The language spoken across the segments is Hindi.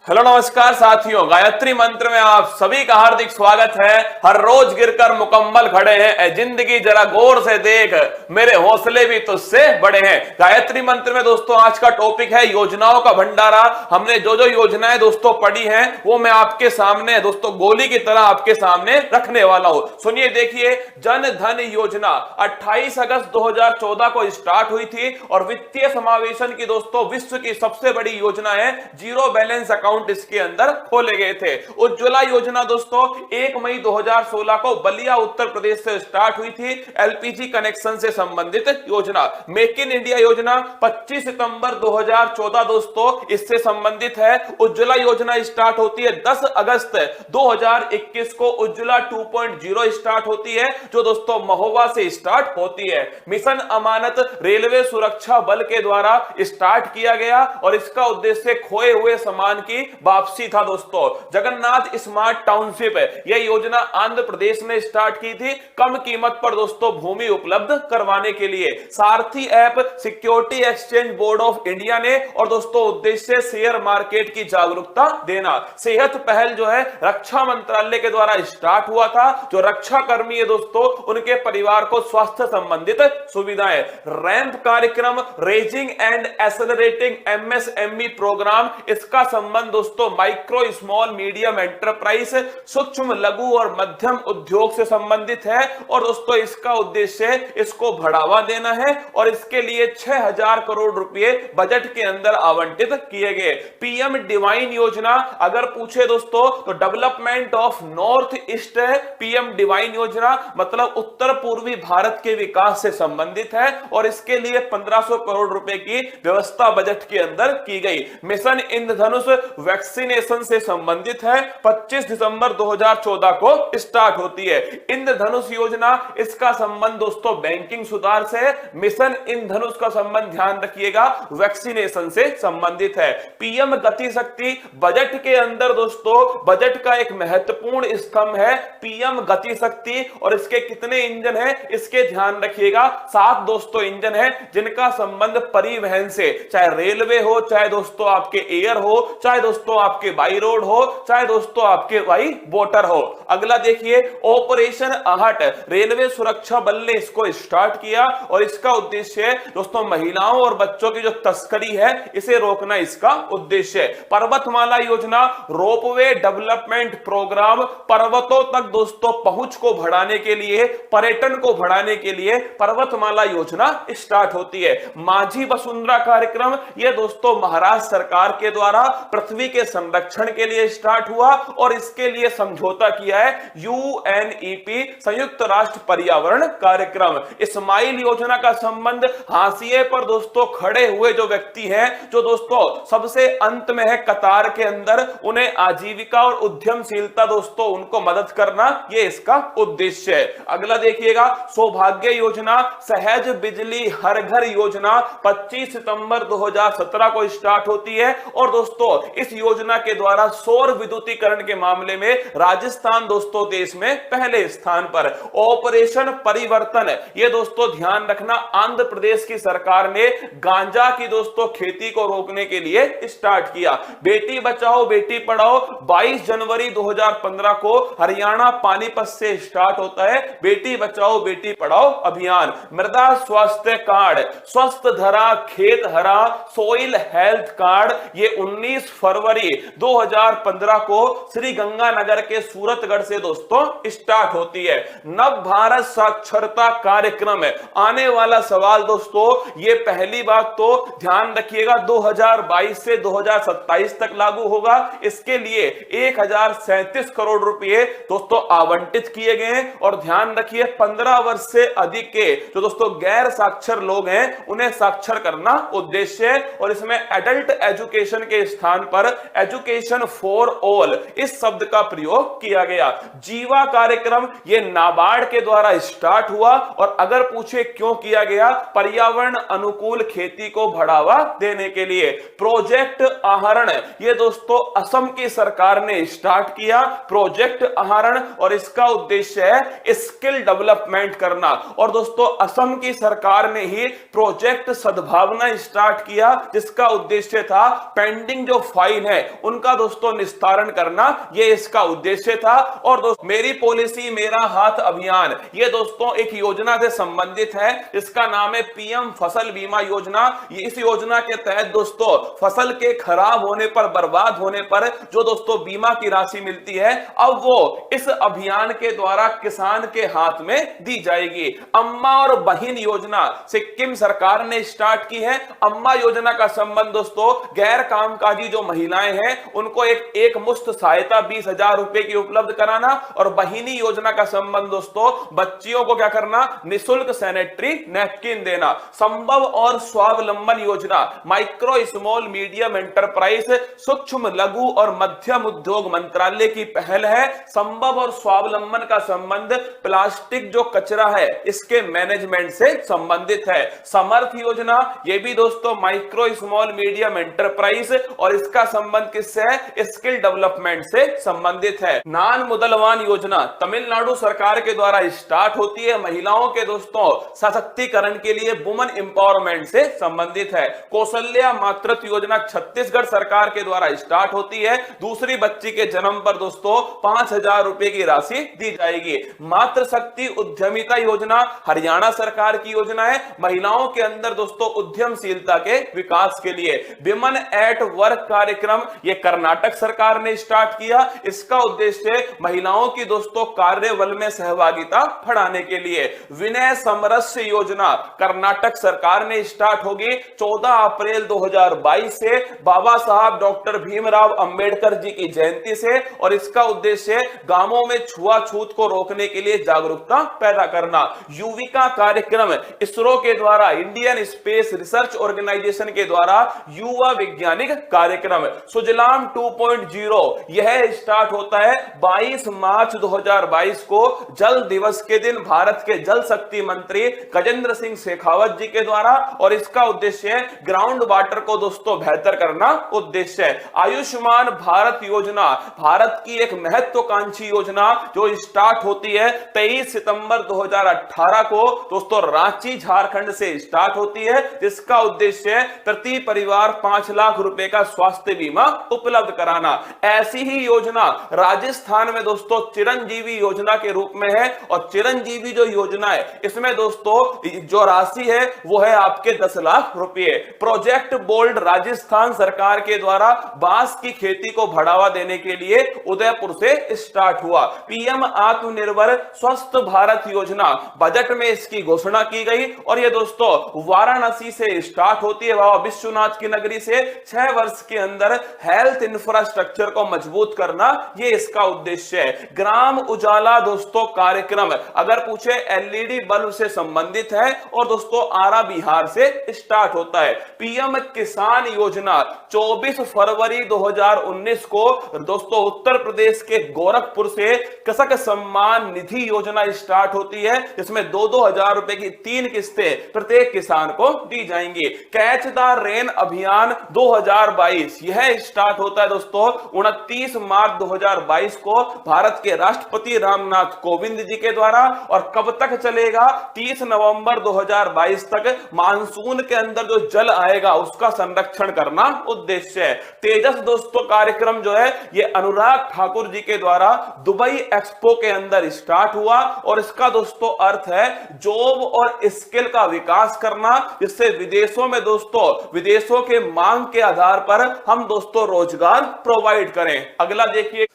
हेलो नमस्कार साथियों, गायत्री मंत्र में आप सभी का हार्दिक स्वागत है। हर रोज गिरकर मुकम्मल खड़े हैं, ए जिंदगी जरा गौर से देख, मेरे हौसले भी तुझसे बड़े हैं। गायत्री मंत्र में दोस्तों आज का टॉपिक है योजनाओं का भंडारा। हमने जो जो योजनाएं दोस्तों पढ़ी हैं वो मैं आपके सामने दोस्तों गोली की तरह आपके सामने रखने वाला हूं। सुनिए, देखिए, जन धन योजना 28 अगस्त 2014 को स्टार्ट हुई थी और वित्तीय समावेशन की दोस्तों विश्व की सबसे बड़ी योजना है। जीरो बैलेंस अकाउंट इसके अंदर खोले गए थे। उज्ज्वला योजना दोस्तों 1 मई 2016 को बलिया उत्तर प्रदेश से स्टार्ट हुई थी। एलपीजी कनेक्शन से संबंधित योजना। मेक इन इंडिया योजना 25 सितंबर 2014 दोस्तों इससे संबंधित है। उज्ज्वला योजना स्टार्ट होती है 10 अगस्त 2021 को। उज्ज्वला 2.0 स्टार्ट होती है जो दोस्तों महोबा से स्टार्ट होती है। मिशन अमानत रेलवे सुरक्षा बल के द्वारा स्टार्ट किया गया और इसका उद्देश्य खोए हुए सामान की वापसी था दोस्तों। जगन्नाथ स्मार्ट टाउनशिप यह योजना आंध्र प्रदेश ने स्टार्ट की थी, कम कीमत पर दोस्तों भूमि उपलब्ध करवाने के लिए। सारथी app security exchange board of India ने, और दोस्तों उद्देश्य शेयर मार्केट की जागरूकता देना। सेहत पहल जो है रक्षा मंत्रालय के द्वारा स्टार्ट हुआ था। जो रक्षा कर्मी है दोस्तों उनके परिवार को स्वास्थ्य संबंधित सुविधाएं। रैंप कार्यक्रम raising and accelerating MSME programme, इसका संबंध दोस्तों माइक्रो स्मॉल मीडियम एंटरप्राइज सूक्ष्म लघु और मध्यम उद्योग से संबंधित है। और दोस्तों इसका उद्देश्य इसको बढ़ावा देना है और इसके लिए 6000 करोड़ रुपए बजट के अंदर आवंटित किए गए। पीएम डिवाइन योजना अगर पूछे दोस्तों तो डेवलपमेंट ऑफ नॉर्थ ईस्ट है। पीएम डिवाइन योजना मतलब उत्तर पूर्वी भारत के विकास से संबंधित है और इसके लिए 1500 करोड़ रुपए की व्यवस्था बजट के अंदर की गई। मिशन इंद्रधनुष वैक्सीनेशन से संबंधित है। 25 दिसंबर 2014 को स्टार्ट होती है। इंद्रधनुष योजना इसका संबंध दोस्तों बैंकिंग सुधार से। मिशन इंद्रधनुष का संबंध ध्यान रखिएगा वैक्सीनेशन से संबंधित है। पीएम गति शक्ति बजट के अंदर दोस्तों बजट का एक महत्वपूर्ण स्तंभ है पीएम गति शक्ति। और इसके कितने इंजन है इसके ध्यान रखिएगा। 7 दोस्तों इंजन है जिनका संबंध परिवहन से, चाहे रेलवे हो, चाहे दोस्तों आपके एयर हो, चाहे दोस्तों आपके बाई रोड हो, चाहे दोस्तों आपके बाई वाटर हो। अगला देखिए ऑपरेशन आहट, रेलवे सुरक्षा बल ने इसको स्टार्ट किया और इसका उद्देश्य दोस्तों महिलाओं और बच्चों की जो तस्करी है इसे रोकना इसका उद्देश्य है। पर्वतमाला योजना रोपवे डेवलपमेंट प्रोग्राम, पर्वतों तक दोस्तों पहुंच को बढ़ाने के लिए, पर्यटन को बढ़ाने के लिए पर्वतमाला योजना स्टार्ट होती है। माझी वसुंधरा कार्यक्रम यह दोस्तों महाराष्ट्र सरकार के द्वारा पृथ्वी के संरक्षण के लिए स्टार्ट हुआ और इसके लिए समझौता किया है यूएनईपी संयुक्त राष्ट्र पर्यावरण कार्यक्रम। इस्माइल योजना का संबंध हाशिए पर दोस्तों खड़े हुए जो व्यक्ति हैं, जो दोस्तों सबसे अंत में है कतार के अंदर, उन्हें आजीविका और उद्यमशीलता दोस्तों उनको मदद करना, यह इसका उद्देश्य है। अगला देखिएगा सौभाग्य योजना, सहज बिजली हर घर योजना 25 सितंबर 2017 को स्टार्ट होती है और दोस्तों इस योजना के द्वारा सौर विद्युतीकरण के मामले में राजस्थान दोस्तों देश में पहले स्थान पर। ऑपरेशन परिवर्तन, यह दोस्तों ध्यान रखना आंध्र प्रदेश की सरकार ने गांजा की दोस्तों खेती को रोकने के लिए स्टार्ट किया। बेटी बचाओ बेटी पढ़ाओ 22 जनवरी 2015 को हरियाणा पानीपत से स्टार्ट होता है बेटी बचाओ बेटी पढ़ाओ अभियान। मृदा स्वास्थ्य कार्ड, स्वस्थ धरा खेत हरा सोइल हेल्थ कार्ड, ये 19 फरवरी 2015 को श्री गंगानगर के सूरतगढ़ से दोस्तों स्टार्ट होती है। नव भारत साक्षरता कार्यक्रम है। आने वाला सवाल दोस्तों ये पहली बात तो ध्यान रखिएगा 2022 से 2027 तक लागू होगा। इसके लिए 1037 करोड़ रुपए दोस्तों आवंटित किए गए हैं और ध्यान रखिए 15 वर्ष से अधिक के जो दोस्तों गैर साक्षर लोग हैं उन्हें साक्षर करना उद्देश्य है। और इसमें एडल्ट एजुकेशन के स्थान पर एजुकेशन फॉर ऑल इस शब्द का प्रयोग किया गया। जीवा कार्यक्रम ये नाबार्ड के द्वारा स्टार्ट हुआ और अगर पूछे क्यों किया गया, पर्यावरण अनुकूल खेती को बढ़ावा देने के लिए। प्रोजेक्ट आहरण ये दोस्तों असम की सरकार ने स्टार्ट किया प्रोजेक्ट आहरण और इसका उद्देश्य है स्किल डेवलपमेंट करना। और दोस्तों असम की सरकार ने ही प्रोजेक्ट सद्भावना स्टार्ट किया जिसका उद्देश्य था पेंडिंग जो फाइल लाइन है उनका दोस्तों निस्तारण करना, ये इसका उद्देश्य था। और दोस्तों मेरी पॉलिसी मेरा हाथ अभियान, ये दोस्तों एक योजना से संबंधित है, इसका नाम है पीएम फसल बीमा योजना। इस योजना के तहत दोस्तों फसल के खराब होने पर, बर्बाद होने पर जो दोस्तों बीमा की राशि मिलती है, अब वो इस अभियान के द्वारा किसान के हाथ में दी जाएगी। अम्मा और बहिन योजना सिक्किम सरकार ने स्टार्ट की है। अम्मा योजना का संबंध दोस्तों गैर कामकाजी जो महिलाएं हैं उनको एक मुश्त सहायता 20,000 रुपए की उपलब्ध कराना, और बहिनी योजना का संबंध दोस्तों बच्चियों को क्या करना, निःशुल्क सैनिटरी नैपकिन देना। संभव और स्वावलंबन योजना माइक्रो स्मॉल मीडियम एंटरप्राइज सूक्ष्म लघु और मध्यम उद्योग मंत्रालय की पहल है। संभव और स्वावलंबन का संबंध प्लास्टिक जो कचरा है इसके मैनेजमेंट से संबंधित है। समर्थ योजना ये भी दोस्तों माइक्रो स्मॉल मीडियम एंटरप्राइज, और इसका संबंध किससे है, स्किल डेवलपमेंट से संबंधित है। नान मुदलवान योजना तमिलनाडु सरकार के द्वारा स्टार्ट होती है, महिलाओं के दोस्तों सशक्तिकरण के लिए, वुमेन एम्पावरमेंट से संबंधित है। कौशल्या मातृत्व योजना छत्तीसगढ़ सरकार के द्वारा स्टार्ट होती है, दूसरी बच्ची के जन्म पर दोस्तों 5,000 रुपए की राशि दी जाएगी। मातृशक्ति उद्यमिता योजना हरियाणा सरकार की योजना है, महिलाओं के अंदर दोस्तों उद्यमशीलता के विकास के लिए। विमेन एट वर्क कार्यक्रम ये कर्नाटक सरकार ने स्टार्ट किया, इसका उद्देश्य महिलाओं की दोस्तों कार्यबल में सहभागिता बढ़ाने के लिए। विनय समरस्य योजना कर्नाटक सरकार ने स्टार्ट होगी 14 अप्रैल 2022 से, बाबा साहब डॉक्टर भीमराव अंबेडकर जी की जयंती से, और इसका उद्देश्य गांवों में छुआछूत को रोकने के लिए जागरूकता पैदा करना। युविका कार्यक्रम इसरो के द्वारा, इंडियन स्पेस रिसर्च ऑर्गेनाइजेशन के द्वारा युवा वैज्ञानिक कार्यक्रम। सुजलाम 2.0 यह स्टार्ट होता है 22 मार्च 2022 को, जल दिवस के दिन भारत के जल शक्ति मंत्री गजेंद्र सिंह शेखावत जी के द्वारा, और इसका उद्देश्य ग्राउंड वाटर को दोस्तों बेहतर करना उद्देश्य है। आयुष्मान भारत योजना भारत की एक महत्वाकांक्षी योजना जो स्टार्ट होती है 23 सितंबर 2018 को दोस्तों रांची झारखंड से स्टार्ट होती है, जिसका उद्देश्य प्रति परिवार 5 लाख रुपए का स्वास्थ्य बीमा उपलब्ध कराना। ऐसी ही योजना राजस्थान में दोस्तों चिरंजीवी योजना के रूप में है, और चिरंजीवी जो योजना है इसमें दोस्तों जो राशि है वो है आपके 10 लाख रुपए। प्रोजेक्ट बोल्ड राजस्थान सरकार के द्वारा बांस की खेती को बढ़ावा देने के लिए उदयपुर से स्टार्ट हुआ। पीएम आत्मनिर्भर स्वस्थ भारत योजना बजट में इसकी घोषणा की गई, और ये दोस्तों वाराणसी से स्टार्ट होती है, बाबा विश्वनाथ की नगरी से। 6 वर्ष के अंदर हेल्थ इंफ्रास्ट्रक्चर को मजबूत करना ये इसका उद्देश्य है। ग्राम उजाला दोस्तों कार्यक्रम अगर पूछे एलईडी बल्ब से संबंधित है, और दोस्तों आरा बिहार से स्टार्ट होता है। पीएम किसान योजना 24 फरवरी 2019 को दोस्तों उत्तर प्रदेश के गोरखपुर से कृषक सम्मान निधि योजना स्टार्ट होती है, इसमें 2-2 हजार रुपए की 3 किस्तें प्रत्येक किसान को दी जाएंगी। कैच द रेन अभियान 2022 यह स्टार्ट होता है दोस्तों 29 मार्च 2022 को भारत के राष्ट्रपति रामनाथ कोविंद जी के द्वारा, और कब तक चलेगा, 30 नवंबर 2022 तक। मानसून के अंदर जो जल आएगा उसका संरक्षण करना उद्देश्य है। तेजस दोस्तों कार्यक्रम जो है ये अनुराग ठाकुर जी के द्वारा दुबई एक्सपो के अंदर स्टार्ट हुआ, और इसका दोस्तों अर्थ है जॉब और स्किल का विकास करना, जिससे विदेशों में दोस्तों विदेशों के मांग के आधार पर हम दोस्तों रोजगार प्रोवाइड करें। अगला देखिए,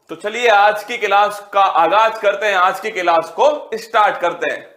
तो चलिए आज की क्लास का आगाज करते हैं, आज की क्लास को स्टार्ट करते हैं।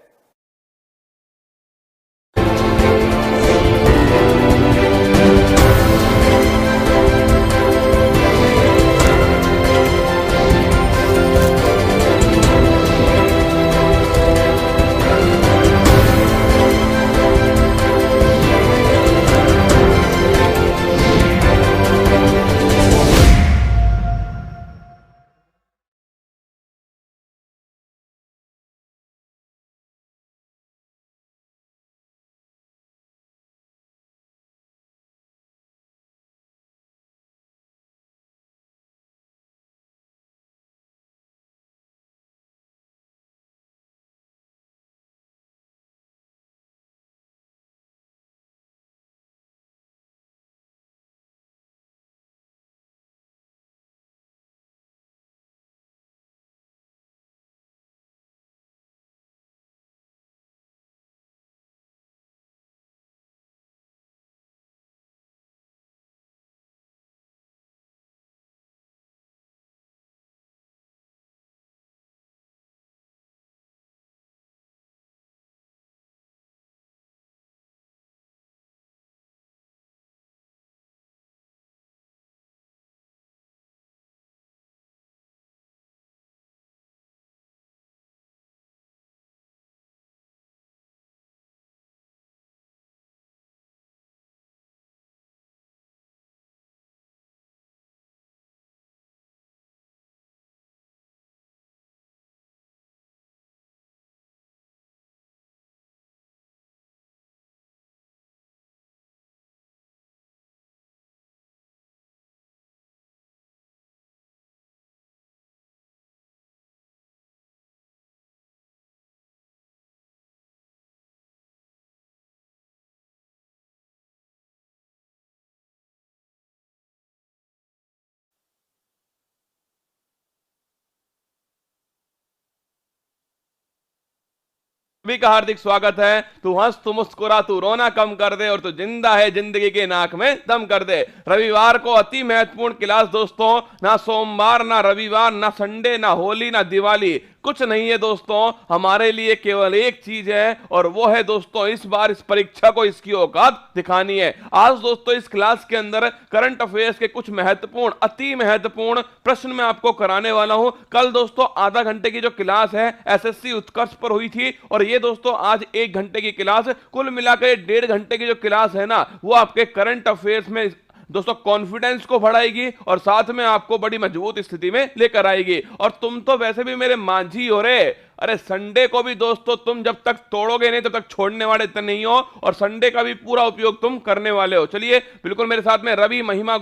सभी का हार्दिक स्वागत है। तू हंस, तू मुस्कुरा, तू रोना कम कर दे और तू जिंदा है जिंदगी के नाक में दम कर दे। रविवार को अति महत्वपूर्ण क्लास दोस्तों, ना सोमवार ना रविवार ना संडे ना होली ना दिवाली, कुछ नहीं है दोस्तों। हमारे लिए केवल एक चीज है और वो है दोस्तों, इस बार इस परीक्षा को इसकी औकात दिखानी है। आज दोस्तों इस क्लास के अंदर करंट अफेयर्स के कुछ महत्वपूर्ण, अति महत्वपूर्ण प्रश्न मैं आपको कराने वाला हूं। कल दोस्तों आधा घंटे की जो क्लास है एसएससी उत्कर्ष पर हुई थी और ये दोस्तों आज 1 घंटे की क्लास, कुल मिलाकर 1.5 घंटे की जो क्लास है ना, वो आपके करंट अफेयर्स में दोस्तों कॉन्फिडेंस को बढ़ाएगी और साथ में आपको बड़ी मजबूत स्थिति में लेकर आएगी। और तुम तो वैसे भी मेरे मांझी हो रे, अरे संडे को भी दोस्तों तुम जब तक तोड़ोगे नहीं तब तक छोड़ने वाले इतने नहीं हो और संडे का भी पूरा उपयोग तुम करने वाले हो। चलिए बिल्कुल मेरे साथ में रवि, महिमा,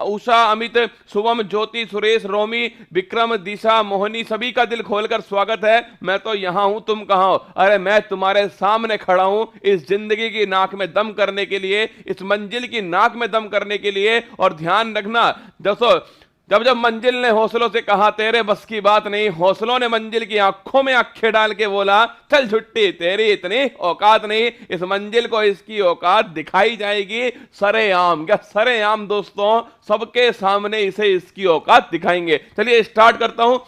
उषा, अमित, शुभम, ज्योति, सुरेश, रोमी, विक्रम, दिशा, मोहनी, सभी का दिल खोलकर स्वागत है। मैं तो यहां हूं, तुम कहां हो? अरे मैं तुम्हारे सामने खड़ा हूं इस जिंदगी की नाक में दम करने के लिए, इस मंजिल की नाक में दम करने के लिए। और ध्यान रखना दोस्तों, जब जब मंजिल ने हौसलों से कहा तेरे बस की बात नहीं, हौसलों ने मंजिल की आंखों में आंखें डाल के बोला चल छुट्टी, तेरी इतनी औकात नहीं। इस मंजिल को इसकी औकात दिखाई जाएगी सरेआम। क्या सरेआम दोस्तों, सबके सामने इसे इसकी औकात दिखाएंगे। चलिए स्टार्ट करता हूं।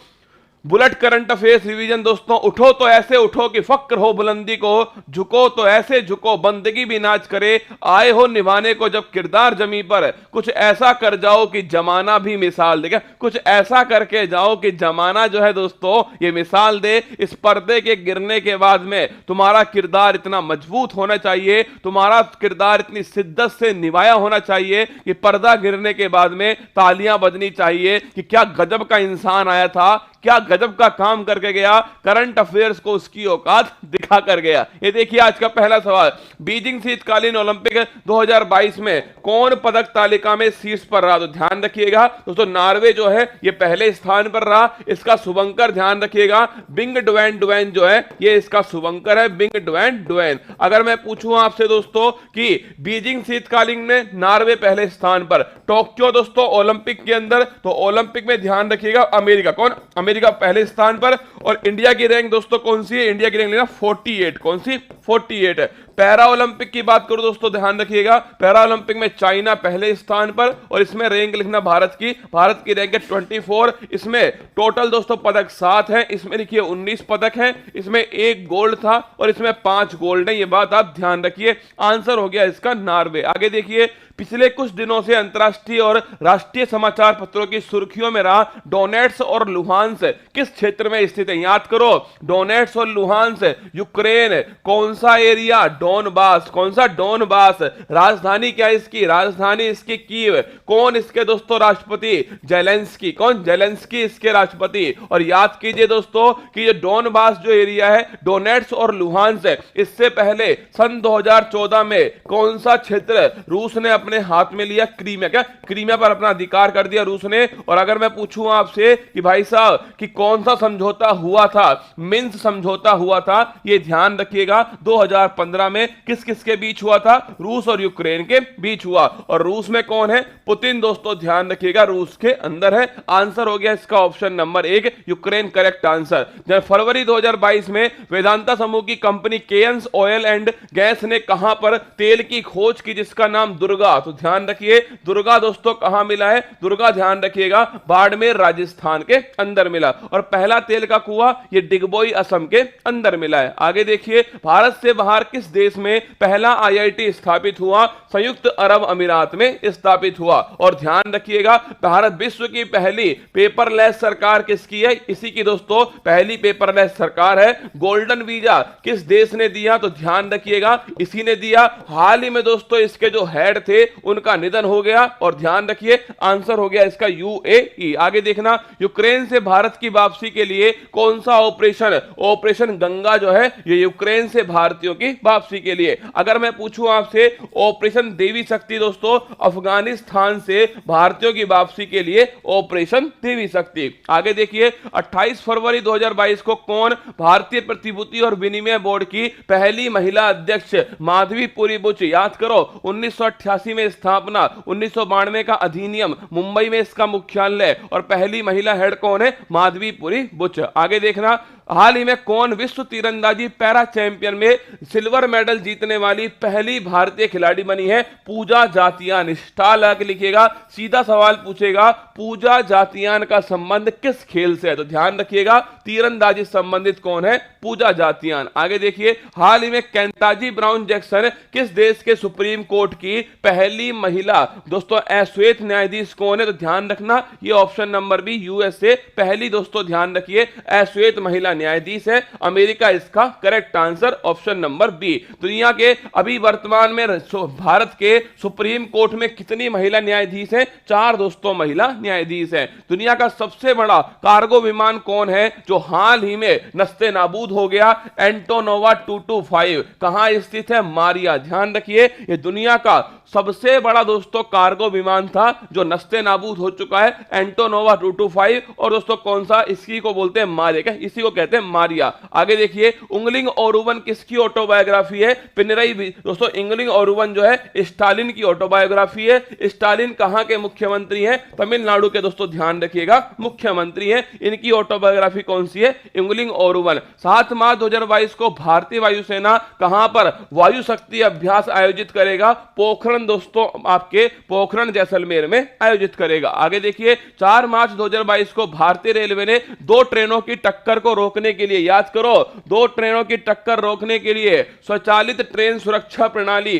बुलेट करंट अफेयर्स रिवीजन दोस्तों, उठो तो ऐसे उठो कि फक्र हो बुलंदी को, झुको तो ऐसे झुको बंदगी भी नाच करे, आए हो निभाने को जब किरदार जमी पर, कुछ ऐसा कर जाओ कि जमाना भी मिसाल दे। क्या कुछ ऐसा करके जाओ कि जमाना जो है दोस्तों ये मिसाल दे। इस पर्दे के गिरने के बाद में तुम्हारा किरदार इतना मजबूत होना चाहिए, तुम्हारा किरदार इतनी शिद्दत से निभाया होना चाहिए कि पर्दा गिरने के बाद में तालियां बजनी चाहिए कि क्या गजब का इंसान आया था, क्या गजब का काम करके गया, करंट अफेयर्स को उसकी औकात दिखा कर गया। ये देखिए आज का पहला सवाल, बीजिंग शीतकालीन ओलंपिक 2022 में कौन पदक तालिका में शीर्ष पर रहा? तो ध्यान रखिएगा दोस्तों, नॉर्वे जो है ये पहले स्थान पर रहा, इसका शुभंकर ध्यान रखिएगा, बिंग डुएन डुएन जो है ये इसका शुभंकर है, बिंग डुएन डुएन। अगर मैं पूछूं आपसे दोस्तों कि बीजिंग शीतकालीन में नॉर्वे पहले स्थान पर, टोक्यो दोस्तों ओलंपिक के अंदर, तो ओलंपिक में ध्यान रखिएगा अमेरिका, कौन? अमेरिका पहले स्थान पर। और इंडिया की रैंक दोस्तों कौन सी है? इंडिया की रैंक लेना 48, कौन सी? 48 है। पैरा ओलंपिक की बात करूं दोस्तों, ध्यान रखिएगा पैरा ओलंपिक में चाइना पहले स्थान पर और इसमें रैंक लिखना भारत की रैंक है 24। इसमें टोटल दोस्तों पदक 7 हैं, इसमें लिखिए 19 पदक हैं, इसमें 1 गोल्ड था और इसमें 5 गोल्ड है। ये बात आप ध्यान रखिए। आंसर हो गया इसका नॉर्वे। आगे देखिए, पिछले कुछ दिनों से अंतरराष्ट्रीय और राष्ट्रीय समाचार पत्रों की सुर्खियों में रहा डोनेट्स और लुहांस किस क्षेत्र में स्थित है? याद करो, डोनेट्स और लुहांस यूक्रेन, कौन सा एरिया? डोनबास। कौन सा? डोनबास। राजधानी क्या है इसकी? राजधानी इसकी कीव। कौन इसके दोस्तों राष्ट्रपति? जेलेंस्की। कौन? जेलेंस्की इसके राष्ट्रपति। और याद कीजिए दोस्तों कि ये डोनबास जो एरिया है, डोनेट्स और लुहांस है, इससे पहले सन 2014 में कौन सा क्षेत्र रूस ने अपने हाथ में लिया? क्रीमिया। क्या? क्रीमिया पर अपना अधिकार कर दिया रूस ने। और अगर मैं पूछूं आपसे कि भाई साहब कि कौन सा समझौता हुआ था? मिन्स्क समझौता हुआ था। ये ध्यान रखिएगा 2015 में किस किस के बीच हुआ था? रूस और यूक्रेन के बीच हुआ। और रूस में कौन है? पुतिन दोस्तों, ध्यान रखिएगा रूस के अंदर है। आंसर हो गया इसका option number 1, Ukraine correct answer. जब फरवरी 2022 में वेदांता समूह की कंपनी केयन्स ऑयल एंड गैस ने कहां पर तेल की खोज की जिसका नाम दुर्गा? तो ध्यान रखिए दुर्गा दोस्तों कहां मिला है? दुर्गा ध्यान रखिएगा बाड़मेर राजस्थान के अंदर मिला। और पहला तेल का कुआं ये डिगबोई असम के अंदर मिला है। आगे देखिए, भारत से बाहर किस देश में पहला आईआईटी स्थापित हुआ? संयुक्त अरब अमीरात में स्थापित हुआ। और ध्यान रखिएगा भारत विश्व की पहली पेपरलेस सरकार किसकी है? इसी की दोस्तों पहली पेपरलेस सरकार है। गोल्डन वीजा किस देश ने दिया? तो ध्यान रखिएगा इसी ने दिया। हाल ही में दोस्तों इसके जो हेड थे उनका निधन हो गया। और ध्यान रखिए आंसर हो गया इसका यूएई। आगे देखना, यूक्रेन से भारत की वापसी के लिए कौन सा ऑपरेशन? ऑपरेशन गंगा जो है ये यूक्रेन से भारतीयों की वापसी के लिए। अगर मैं पूछूं आपसे ऑपरेशन देवी शक्ति दोस्तों, अफगानिस्तान से भारतीयों की वापसी के लिए ऑपरेशन देवी शक्ति। आगे देखिए, 28 फरवरी 2022 को कौन भारतीय प्रतिभूति और विनिमय बोर्ड की पहली महिला अध्यक्ष? माधवीपुरी बुच। याद करो 1988 में स्थापना, 1992 का अधिनियम, मुंबई में इसका मुख्यालय और पहली महिला हेड कौन है? माधवीपुरी बुच। आगे देखना, हाल ही में कौन विश्व तीरंदाजी पैरा चैंपियन में सिल्वर मेडल जीतने वाली पहली भारतीय खिलाड़ी बनी है? पूजा जातियान। स्टार लगा के लिखिएगा, सीधा सवाल पूछेगा, पूजा जातियान का संबंध किस खेल से है? तो ध्यान रखिएगा, तीरंदाजी संबंधित कौन है? पूजा जातियान। आगे देखिए, हाल ही में केंटाजी ब्राउन जैक्सन किस देश के सुप्रीम कोर्ट की पहली महिला दोस्तों श्वेत न्यायाधीश कौन है? तो ध्यान रखना, ये ऑप्शन नंबर बी यूएसए पहली दोस्तों ध्यान रखिए श्वेत महिला न्यायाधीश है। अमेरिका इसका correct answer option number B. दुनिया के अभी वर्तमान में भारत के सुप्रीम कोर्ट में कितनी महिला न्यायाधीश हैं? 4 दोस्तों महिला न्यायाधीश हैं। दुनिया का सबसे बड़ा कार्गो विमान कौन है जो हाल ही में नस्ते नाबूद हो गया? एंटोनोवा 225 कहां स्थित है? मारिया। ध्यान रखिए, यह दुनिया का सबसे बड़ा दोस्तों कार्गो विमान था जो नस्ते नाबूद हो चुका है, एंटोनोवा 225। और दोस्तों कौन सा? इसी को बोलते हैं मारिया, इसी को कहते हैं मारिया। आगे देखिए, उंगलिंग ओरुवन किसकी ऑटोबायोग्राफी है? पिनरई दोस्तों, उंगलिंग ओरुवन जो है स्टालिन की ऑटोबायोग्राफी है। स्टालिन कहां के मुख्यमंत्री हैं? तमिलनाडु के दोस्तों ध्यान रखिएगा मुख्यमंत्री हैं। इनकी ऑटोबायोग्राफी कौन सी है? उंगलिंग ओरुवन। 7 मार्च 2022 को भारतीय वायुसेना कहां पर वायु शक्ति अभ्यास आयोजित करेगा? पोखरण दोस्तों, आपके पोखरण जैसलमेर में आयोजित करेगा। आगे देखिए, 4 मार्च 2022 को भारतीय रेलवे ने 2 ट्रेनों की टक्कर को रोकने के लिए, याद करो, 2 ट्रेनों की टक्कर रोकने के लिए स्वचालित ट्रेन सुरक्षा प्रणाली,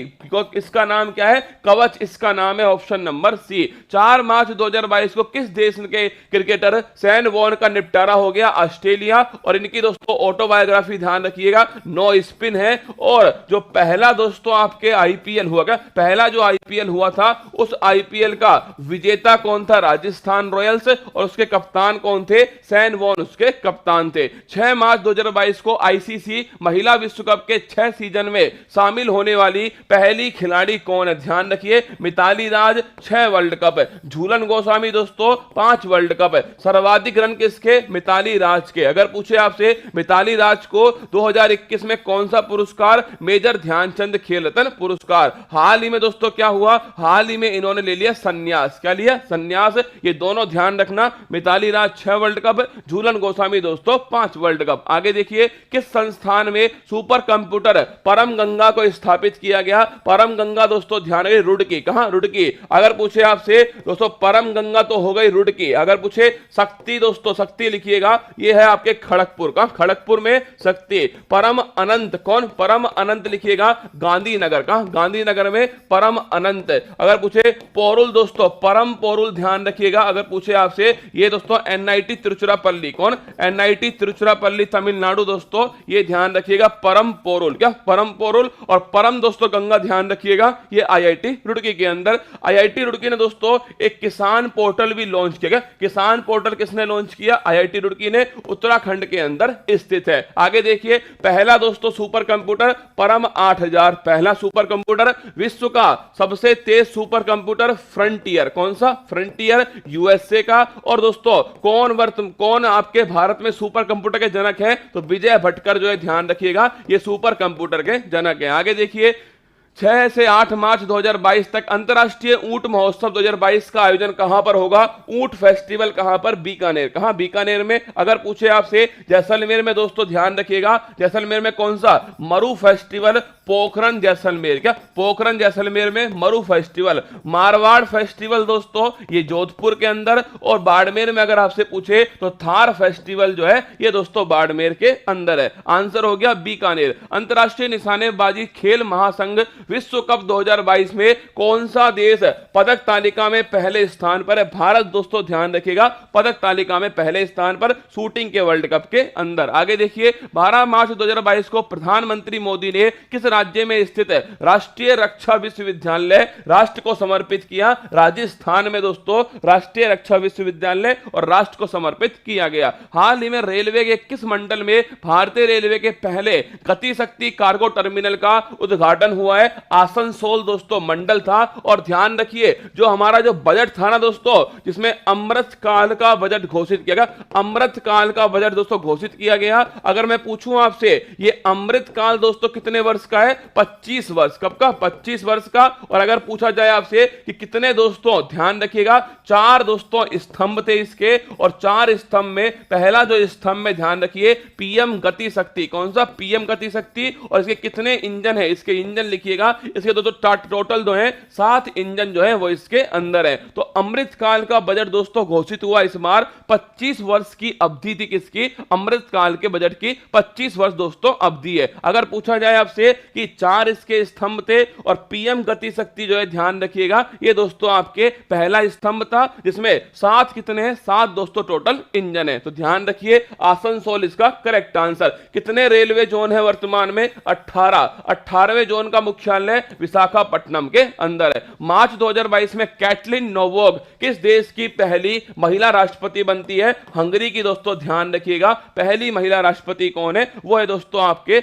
इसका नाम क्या है? कवच इसका नाम है, ऑप्शन नंबर सी। 4 मार्च 2022 को किस देश के क्रिकेटर सैन वॉन का निपटारा हो गया? ऑस्ट्रेलिया। और इनकी दोस्तों ऑटोबायोग्राफी ध्यान रखिएगा, नो स्पिन है। और जो पहला दोस्तों आपके आईपीएल हुआ, क्या पहला जो आईपीएल हुआ था, उस आईपीएल का विजेता कौन था? राजस्थान रॉयल्स। और उसके कप्तान कौन थे? सैन वॉन उसके कप्तान थे। 6 मार्च 2022 को आईसीसी महिला विश्व कप के 6 सीजन में शामिल होने वाली पहली खिलाड़ी कौन है? ध्यान रखिए, मिताली राज 6 वर्ल्ड कप, झूलन गोस्वामी दोस्तों 5 वर्ल्ड कप। सर्वाधिक रन किसके? मिताली राज के। अगर पूछे आपसे मिताली राज को 2021 में कौन सा पुरस्कार? मेजर ध्यानचंद खेल रत्न पुरस्कार। हाल ही में दोस्तों क्या हुआ? हाल ही में इन्होंने ले लिया संन्यास। क्या लिया? संन्यास। ये दोनों ध्यान रखना, मिताली राज 6 वर्ल्ड कप, झूलन गोस्वामी दोस्तों 5 वर्ल्ड कप। आगे देखिए, किस संस्थान में सुपर कंप्यूटर परम गंगा को स्थापित किया गया? परम गंगा दोस्तों ध्यान रखिए, रुड़की। कहां? रुड़की। अगर पूछे आपसे दोस्तों परम गंगा तो हो गई रुड़की। अगर पूछे शक्ति दोस्तों, शक्ति लिखिएगा, ये है आपके खड़गपुर का, खड़गपुर में शक्ति। परम अनंत कौन? परम अनंत लिखिएगा, गांधीनगर का, गांधीनगर में परम अनंत। अगर पूछे पोरुल दोस्तों, परम पोरुल ध्यान रखिएगा। अगर पूछे आपसे ये दोस्तों एनआईटी तिरुचिरापल्ली, कौन? एनआईटी तिरुचिरापल्ली तमिलनाडु दोस्तों, ये ध्यान रखिएगा, परम पोरुल। क्या? परम पोरुल। और परम दोस्तों गंगा ध्यान रखिएगा, ये आईआईटी रुड़की के अंदर। आईआईटी रुड़की ने दोस्तों एक किसान पोर्टल भी लॉन्च किया। किसान पोर्टल किसने लॉन्च किया? आईआईटी रुड़की ने, उत्तराखंड के अंदर स्थित है। आगे देखिए, पहला दोस्तों सुपर कंप्यूटर परम 8000, पहला सुपर कंप्यूटर। विश्व का सबसे तेज सुपर कंप्यूटर फ्रंटियर, कौन सा? फ्रंटियर, यूएसए का। और दोस्तों कौन आपके भारत में सुपर कंप्यूटर के जनक है? तो विजय भटकर जो है, ध्यान रखिएगा, ये सुपर कंप्यूटर के जनक है। आगे देखिए, 6 से 8 मार्च 2022 तक अंतरराष्ट्रीय ऊंट महोत्सव 2022 का आयोजन कहां पर होगा? ऊंट फेस्टिवल कहां पर? बीकानेर। कहां? बीकानेर में। अगर पूछे आपसे जैसलमेर में दोस्तों ध्यान रखिएगा, जैसलमेर में कौन सा? मरु फेस्टिवल, पोखरण जैसलमेर। क्या? पोखरण जैसलमेर में मरु फेस्टिवल। मारवाड़ फेस्टिवल दोस्तों ये जोधपुर के अंदर। और बाड़मेर में अगर आपसे पूछे तो थार फेस्टिवल जो है ये दोस्तों बाड़मेर के अंदर है। आंसर हो गया बीकानेर। अंतरराष्ट्रीय निशानेबाजी खेल महासंघ विश्व कप 2022 में कौन सा देश पदक तालिका में पहले स्थान पर है? भारत दोस्तों ध्यान रखिएगा, पदक तालिका में पहले स्थान पर शूटिंग के वर्ल्ड कप के अंदर। आगे देखिए, 12 मार्च 2022 को प्रधानमंत्री मोदी ने किस राज्य में स्थित राष्ट्रीय रक्षा विश्वविद्यालय राष्ट्र को समर्पित किया? राजस्थान में दोस्तों राष्ट्रीय रक्षा विश्वविद्यालय और राष्ट्र को समर्पित किया गया। हाल ही में रेलवे के किस मंडल में भारतीय रेलवे के पहले गति शक्ति कार्गो टर्मिनल का उद्घाटन हुआ है? आसनसोल दोस्तों मंडल था। और ध्यान रखिए जो हमारा जो बजट था ना दोस्तों, जिसमें अमृतकाल का बजट घोषित किया गया, अमृतकाल का बजट दोस्तों घोषित किया गया। अगर मैं पूछूं आपसे ये अमृतकाल दोस्तों कितने वर्ष का है? 25 वर्ष। कब का? 25 वर्ष का। और अगर पूछा जाए आपसे कि कितने दोस्तों, ध्यान रखिएगा 4 दोस्तों स्तंभ थे इसके, और 4 स्तंभ में पहला जो स्तंभ में ध्यान रखिए पीएम गति शक्ति। कौन सा? पीएम गति शक्ति। और इसके कितने इंजन है? इसके इंजन लिखिएगा, इसके दोस्तों टोटल जो है 7 इंजन जो है वो इसके अंदर है। तो अमृतकाल का बजट दोस्तों घोषित हुआ इस बार। 25 वर्ष की अवधि थी किसकी? अमृतकाल के बजट की 25 वर्ष दोस्तों अवधि है। अगर पूछा जाए आपसे कि 4 इसके स्तंभ थे और पीएम गति शक्ति जो है, ध्यान रखिएगा ये दोस्तों आपके पहला स्तंभ था, जिसमें 7 कितने हैं? 7 दोस्तों टोटल इंजन है। तो ध्यान रखिए आसनसोल इसका करेक्ट आंसर। कितने रेलवे जोन है वर्तमान में? 18। 18वें जोन का मुख्यालय विशाखापट्टनम के अंदर है। मार्च 2022 में कैटलिन नोवोक किस देश की पहली महिला राष्ट्रपति बनती है? हंगरी की दोस्तों। ध्यान रखिएगा पहली महिला राष्ट्रपति कौन है? वो है दोस्तों आपके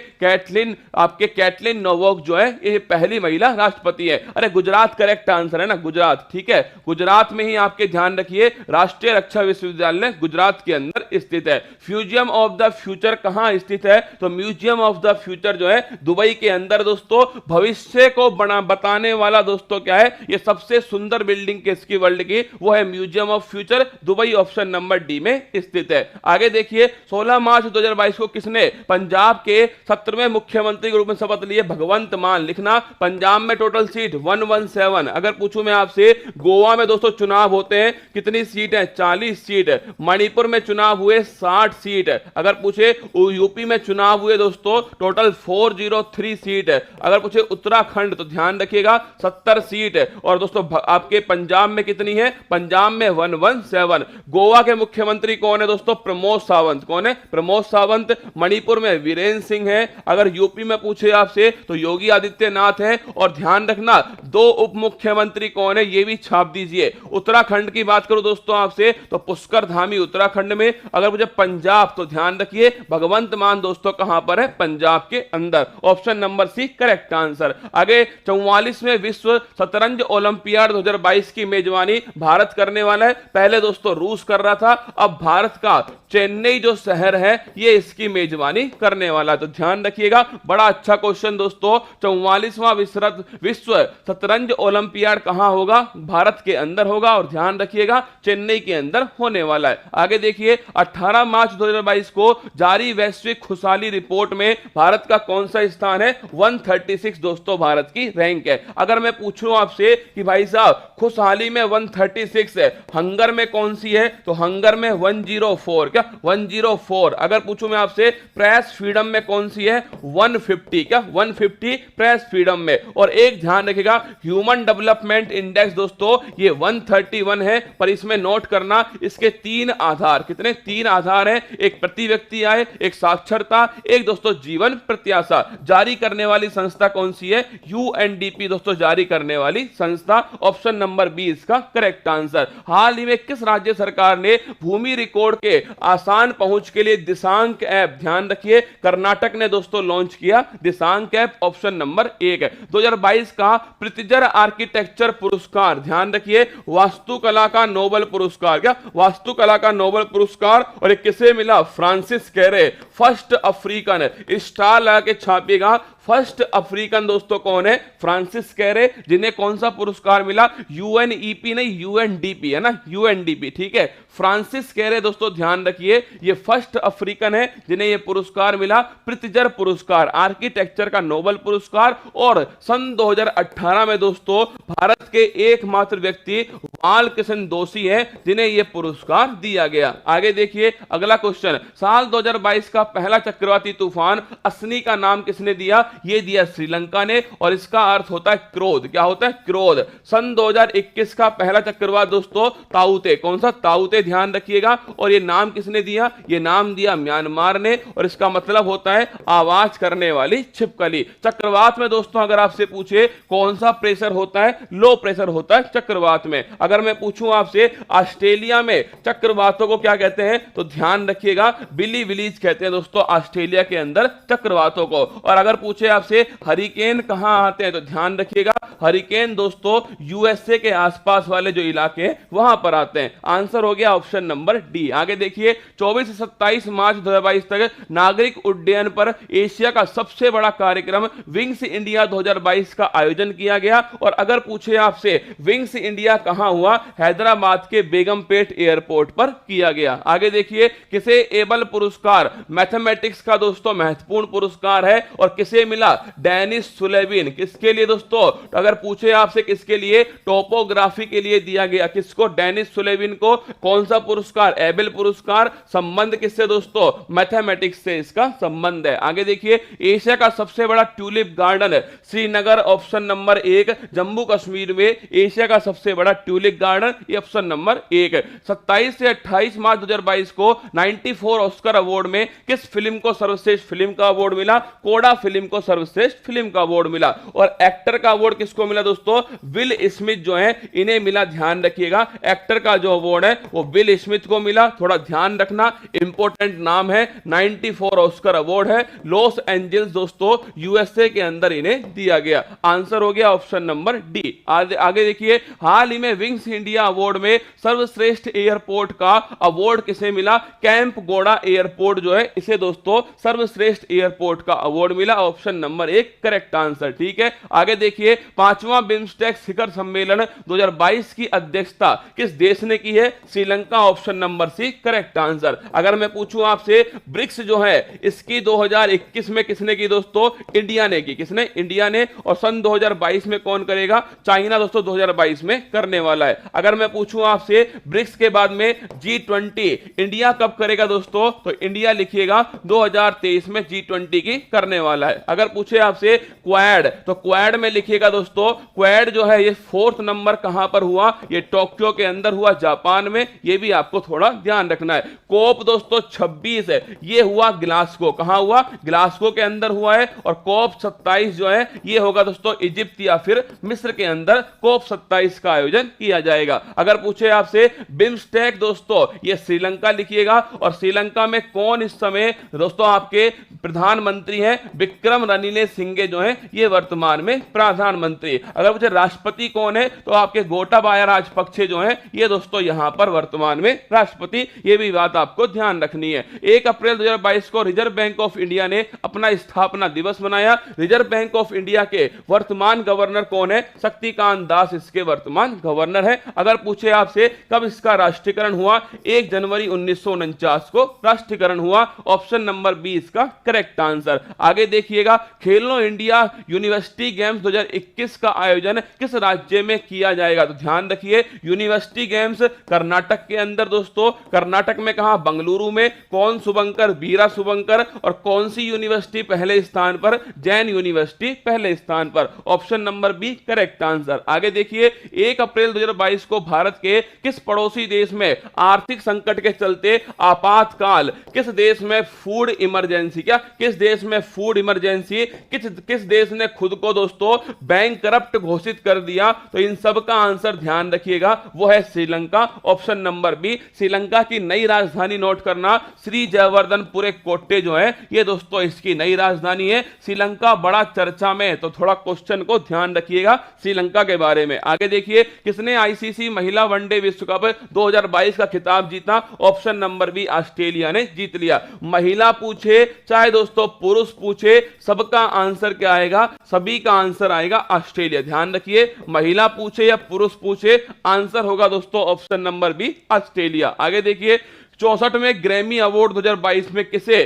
कैटलिन नोवोक जो है, ये पहली महिला राष्ट्रपति है। अरे गुजरात करेक्ट आंसर है ना, गुजरात। ठीक है, गुजरात में ही आपके ध्यान रखिए राष्ट्रीय रक्षा विश्वविद्यालय गुजरात के अंदर स्थित है। म्यूजियम ऑफ द फ्यूचर कहां स्थित है? तो म्यूजियम ऑफ द फ्यूचर जो है दुबई के अंदर दोस्तों। भविष्य को बताने वाला दोस्तों क्या है? ये सबसे सुंदर बिल्डिंग किसकी वर्ल्ड की? वो है museum of future, Dubai, option number D में स्थित है। आगे देखिए 16 मार्च 2022 को किसने पंजाब के 17वें मुख्यमंत्री के रूप में शपथ लिए? भगवंत मान। लिखना पंजाब में टोटल सीट 117। अगर पूछूं मैं आपसे गोवा में दोस्तों चुनाव होते हैं, कितनी सीट है? 40 सीट। मणिपुर में चुनाव हुए 60 सीट। अगर पूछे यूपी में चुनाव हुए दोस्तों टोटल 403 सीट। अगर पूछे उत्तराखंड तो ध्यान रखिएगा 70 सीट। और दोस्तों आपके पंजाब में कितनी है? पंजाब में 117। गोवा के मुख्यमंत्री कौन है दोस्तों? प्रमोद सावंत। कौन है? प्रमोद सावंत। मणिपुर में वीरेंद्र सिंह है। अगर यूपी में पूछे आपसे तो योगी आदित्यनाथ है। और ध्यान रखना 2 उप मुख्यमंत्री कौन है, ये भी छाप दीजिए। उत्तराखंड की बात करूं दोस्तों आपसे तो पुष्कर धामी उत्तराखंड में। अगर मुझे पंजाब तो ध्यान रखिए भगवंत मान दोस्तों कहां पर है? पंजाब के अंदर, ऑप्शन नंबर सी करेक्ट आंसर। आगे 44वें विश्व शतरंज ओलंपियाड 2022 की मेजबानी भारत करने वाला है। पहले दोस्तों रूस कर रहा था, अब भारत का चेन्नई जो शहर है ये इसकी मेजबानी करने वाला है। तो ध्यान रखिएगा बड़ा अच्छा क्वेश्चन दोस्तों। 44वां विश्व शतरंज ओलंपियाड कहां होगा? भारत के अंदर होगा। और ध्यान रखिएगा चेन्नई के अंदर होने वाला है। आगे देखिए 18 मार्च 2022 को जारी वैश्विक खुशहाली रिपोर्ट में भारत का कौन सा स्थान है? 136 दोस्तों भारत की रैंक है। अगर मैं पूछूं आपसे कि भाई साहब खुशहाली में 136 है, हंगर में कौन सी है? तो हंगर में 104। क्या? 104। अगर पूछूं मैं आपसे प्रेस फ्रीडम में कौन सी है? 150। क्या? 150 प्रेस फ्रीडम में। और एक ध्यान रखिएगा ह्यूमन डेवलपमेंट इंडेक्स दोस्तों ये 131 है। पर इसमें नोट करना इसके 3 आधार। कितने? 3 आधार है। एक प्रति व्यक्ति आय, एक साक्षरता, एक दोस्तों जीवन प्रत्याशा। जारी करने वाली संस्था कौन सी है? यूएनडीपी दोस्तों जारी करने वाली संस्था, ऑप्शन नंबर बी इसका करेक्ट आंसर। हाल ही में किस राज्य सरकार ने भूमि रिकॉर्ड के आसान पहुंच के लिए दिशांक ऐप, ध्यान रखिए कर्नाटक ने दोस्तों लॉन्च किया दिशांक ऐप, ऑप्शन नंबर 1 है। 2022 का प्रितिजर आर्किटेक्चर पुरस्कार, ध्यान रखिए वास्तुकला का नोबेल पुरस्कार। क्या? वास्तुकला का नोबेल पुरस्कार। और किसे मिला? Francis Kere, first African. Star लगा के छापिएगा फर्स्ट अफ्रीकन दोस्तों कौन है? फ्रांसिस कैरे, जिन्हें कौन सा पुरस्कार मिला? यूएनईपी नहीं, यूएनडीपी है ना, यूएनडीपी। ठीक है, फ्रांसिस कैरे दोस्तों ध्यान रखिए ये फर्स्ट अफ्रीकन है जिन्हें यह पुरस्कार मिला, प्रितिजर पुरस्कार, आर्किटेक्चर का नोबेल पुरस्कार। और सन 2018 में दोस्तों भारत के एकमात्र व्यक्ति बाल कृष्ण दोषी है जिन्हें यह पुरस्कार दिया गया। आगे देखिए अगला क्वेश्चन, साल 2022 का पहला चक्रवाती तूफान असनी का नाम किसने दिया? ये दिया श्रीलंका ने। और इसका अर्थ होता है क्रोध। क्या होता है? क्रोध। सन 2021 का पहला चक्रवात दोस्तों ताऊते। कौन सा? ताऊते, ध्यान रखिएगा। और ये नाम किसने दिया? ये नाम दिया म्यांमार ने। और इसका मतलब होता है आवाज करने वाली छिपकली। चक्रवात में दोस्तों अगर आपसे पूछे कौन सा प्रेशर होता है? लो प्रेशर होता है चक्रवात में। अगर मैं पूछूं आपसे ऑस्ट्रेलिया में चक्रवातों को क्या कहते हैं? तो ध्यान रखिएगा बिली विलीज कहते हैं दोस्तों ऑस्ट्रेलिया के अंदर चक्रवातों को। और अगर पूछे पूछे आपसे हरिकेन कहां आते हैं तो ध्यान रखिएगा हरिकेन दोस्तों यूएसए के आसपास वाले जो इलाके हैं वहां पर आते हैं। आंसर हो गया ऑप्शन नंबर डी। आगे देखिए 24 से 27 मार्च 2022 तक नागरिक उड्डयन पर एशिया का सबसे बड़ा कार्यक्रम विंग्स इंडिया 2022 का आयोजन किया गया। और अगर पूछे आपसे विंग्स इंडिया कहां हुआ, हैदराबाद के बेगमपेट एयरपोर्ट पर किया गया। आगे देखिए किसे एबल पुरस्कार मैथमेटिक्स का दोस्तों महत्वपूर्ण पुरस्कार है और किसे मिला, डेनिस सुलेविन। किसके लिए दोस्तों, अगर पूछे आपसे किसके लिए, टोपोग्राफी के लिए दिया गया। किसको, डेनिस सुलेविन को। कौन सा पुरस्कार, एबल पुरस्कार। संबंध किससे दोस्तों, मैथमेटिक्स से इसका संबंध है। आगे देखिए एशिया का सबसे बड़ा tulip garden Srinagar, option number 1। Jammu Kashmir में एशिया का सबसे बड़ा ट्यूलिप गार्डन, ये ऑप्शन नंबर 1। 27 से 28 मार्च 2022 को 94 ऑस्कर अवार्ड में किस फिल्म को सर्वश्रेष्ठ फिल्म का अवार्ड मिला, कोडा फिल्म को सर्वश्रेष्ठ फिल्म का अवार्ड मिला। और एक्टर का अवार्ड किसको मिला दोस्तों, विल स्मिथ जो है इन्हें मिला। ध्यान रखिएगा एक्टर का जो अवार्ड है वो विल स्मिथ को मिला, थोड़ा ध्यान रखना, इंपॉर्टेंट नाम है। 94 ऑस्कर अवार्ड है, लॉस एंजल्स दोस्तों यूएसए के अंदर इन्हें दिया गया। आंसर हो गया ऑप्शन नंबर डी। आगे देखिए हाल ही में विंग्स इंडिया अवार्ड में सर्वश्रेष्ठ एयरपोर्ट का अवार्ड किसे मिला, कैंप गोड़ा एयरपोर्ट जो है इसे दोस्तों सर्वश्रेष्ठ एयरपोर्ट का अवार्ड मिला। Option number 1 correct answer. ठीक है, आगे देखिए 5वां बिम्स्टेक शिखर सम्मेलन 2022 की अध्यक्षता किस देश ने की है, श्रीलंका। ऑप्शन नंबर सी करेक्ट आंसर। अगर मैं पूछूं आपसे ब्रिक्स जो है इसकी 2021 में किसने की दोस्तों, इंडिया ने की। किसने, इंडिया ने। और सन 2022 में कौन करेगा, चाइना दोस्तों 2022 में करने वाला है। अगर मैं पूछूं आपसे ब्रिक्स के बाद में G20 इंडिया कब करेगा दोस्तों, तो इंडिया लिखिएगा 2023 में G20 की करने वाला है। अगर पूछे आपसे क्वाड, तो क्वाड में लिखिएगा दोस्तों, क्वाड जो है ये 4th नंबर कहां पर हुआ, ये टोक्यो के अंदर हुआ, जापान में। ये भी आपको थोड़ा ध्यान रखना है। कोप दोस्तों 26 है, ये हुआ ग्लासगो। कहां हुआ, ग्लासगो के अंदर हुआ है। और कोप 27 जो है ये होगा दोस्तों इजिप्ट या फिर मिस्र के अंदर कोप 27 का आयोजन किया जाएगा। अगर पूछे आपसे बिम्स्टेक दोस्तों ये श्रीलंका लिखिएगा। और श्रीलंका में कौन इस समय दोस्तों आपके प्रधानमंत्री हैं, विक्रम रणिले सिंघे जो है ये वर्तमान में प्रधानमंत्री। अगर पूछे राष्ट्रपति कौन है, तो आपके गोटाबाया राजपक्षे जो है ये दोस्तों यहां पर वर्तमान में राष्ट्रपति। ये भी बात आपको ध्यान रखनी है। 1 अप्रैल 2022 को रिजर्व बैंक ऑफ इंडिया ने अपना स्थापना दिवस मनाया। रिजर्व बैंक ऑफ इंडिया के वर्तमान गवर्नर कौन है, शक्तिकांत दास इसके वर्तमान गवर्नर है। अगर पूछे आपसे कब इसका राष्ट्रीयकरण हुआ, 1 जनवरी 1949 को राष्ट्रीयकरण हुआ। ऑप्शन नंबर 20 का करेक्ट आंसर। आगे देखिएगा खेलो इंडिया यूनिवर्सिटी गेम्स 2021 का आयोजन किस राज्य में किया जाएगा, तो ध्यान रखिए यूनिवर्सिटी गेम्स कर्नाटक के अंदर दोस्तों। कर्नाटक में कहां, बंगलुरु में। कौन शुभंकर, बीरा शुभंकर। और कौन सी यूनिवर्सिटी पहले स्थान पर, जैन यूनिवर्सिटी पहले स्थान पर। Option number B correct answer. आगे देखिए 1 अप्रैल 2022 को भारत के किस पड़ोसी देश में आर्थिक संकट के चलते आपातकाल, किस देश में फूड इमरजेंसी, क्या किस देश में फूड इमरजेंसी, किस देश ने खुद को दोस्तों बैंक करप्ट घोषित कर दिया, तो इन सब का आंसर ध्यान रखिएगा वो है Sri Lanka. Option number B. Sri Lanka की नई राजधानी नोट करना, श्री जयवर्धनपुरे कोट्टे जो है ये दोस्तों इसकी नई राजधानी है। श्रीलंका बड़ा चर्चा में, तो थोड़ा क्वेश्चन को ध्यान रखिएगा श्रीलंका के बारे में। आगे देखिए किसने आईसीसी महिला वनडे विश्व कप 2022 का खिताब जीता। ऑप्शन नंबर बी ऑस्ट्रेलिया ने जीत लिया। महिला पूछे चाहे दोस्तों पुरुष पूछे, सबका आंसर क्या आएगा, सभी का आंसर आएगा ऑस्ट्रेलिया। ध्यान रखिए महिला पूछे या पुरुष पूछे, आंसर होगा दोस्तों ऑप्शन नंबर बी ऑस्ट्रेलिया। आगे देखिए 64वें ग्रैमी अवार्ड 2022 में किसे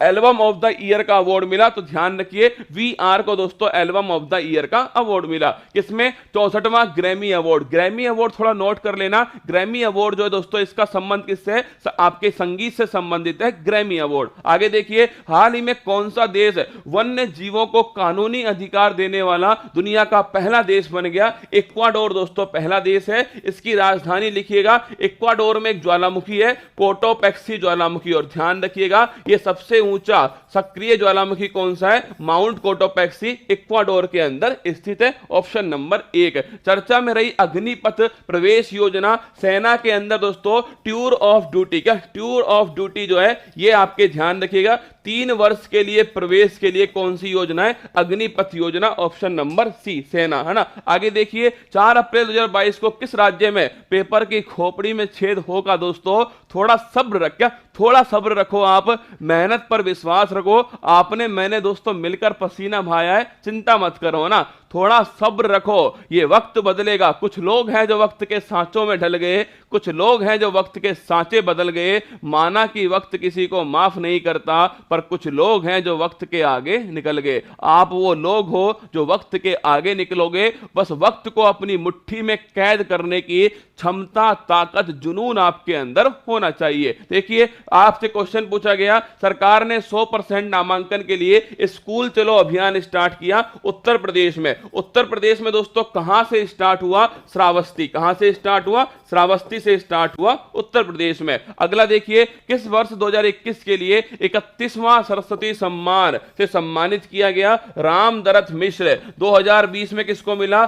एल्बम ऑफ द ईयर का अवार्ड मिला, तो ध्यान रखिए वीआर को दोस्तों एल्बम ऑफ द ईयर का अवार्ड मिला। किसमें, 64वां ग्रैमी अवार्ड। ग्रैमी अवार्ड थोड़ा नोट कर लेना। ग्रैमी अवार्ड जो है दोस्तों इसका संबंध किससे है, आपके संगीत से संबंधित है ग्रैमी अवार्ड। आगे देखिए हाल ही में कौन सा देश वन्य जीवों को कानूनी अधिकार देने वाला दुनिया का पहला देश बन गया। इक्वाडोर दोस्तों पहला देश है। इसकी राजधानी लिखिएगा, इक्वाडोर में एक ज्वालामुखी है कोटोपैक्सी ज्वालामुखी। और ध्यान रखिएगा ये सबसे ऊंचा सक्रिय ज्वालामुखी कौन सा है, माउंट कोटोपैक्सी इक्वाडोर के अंदर स्थित है। Option number 1। चर्चा में रही अग्निपथ प्रवेश योजना, सेना के अंदर दोस्तों टूर ऑफ ड्यूटी, क्या टूर ऑफ ड्यूटी जो है ये आपके ध्यान रखिएगा 3 वर्ष के लिए प्रवेश के लिए कौन सी योजना है? अग्निपथ योजना, ऑप्शन नंबर सी, सेना, है ना। आगे देखिए 4 अप्रैल 2022 को किस राज्य में पेपर की खोपड़ी में छेद होगा? दोस्तों थोड़ा सब्र रखिए, थोड़ा सब्र रखो, आप मेहनत पर विश्वास रखो। आपने मैंने दोस्तों मिलकर पसीना बहाया है, चिंता मत करो ना, थोड़ा सब्र रखो, ये वक्त बदलेगा। कुछ लोग हैं जो वक्त के सांचों में ढल गए, कुछ लोग हैं जो वक्त के सांचे बदल गए। माना कि वक्त किसी को माफ नहीं करता, पर कुछ लोग हैं जो वक्त के आगे निकल गए। आप वो लोग हो जो वक्त के आगे निकलोगे। बस वक्त को अपनी मुट्ठी में कैद करने की क्षमता, ताकत, जुनून आपके अंदर होना चाहिए। देखिए आपसे क्वेश्चन पूछा गया, सरकार ने 100% नामांकन के लिए स्कूल चलो अभियान स्टार्ट किया उत्तर प्रदेश में। उत्तर प्रदेश में दोस्तों कहां से स्टार्ट हुआ? श्रावस्ती। कहां से स्टार्ट हुआ? श्रावस्ती से स्टार्ट हुआ उत्तर प्रदेश में। अगला देखिए, किस वर्ष 2021 के लिए 31वां सरस्वती सम्मान से सम्मानित किया गया? रामदरथ मिश्र। 2020 में किसको मिला?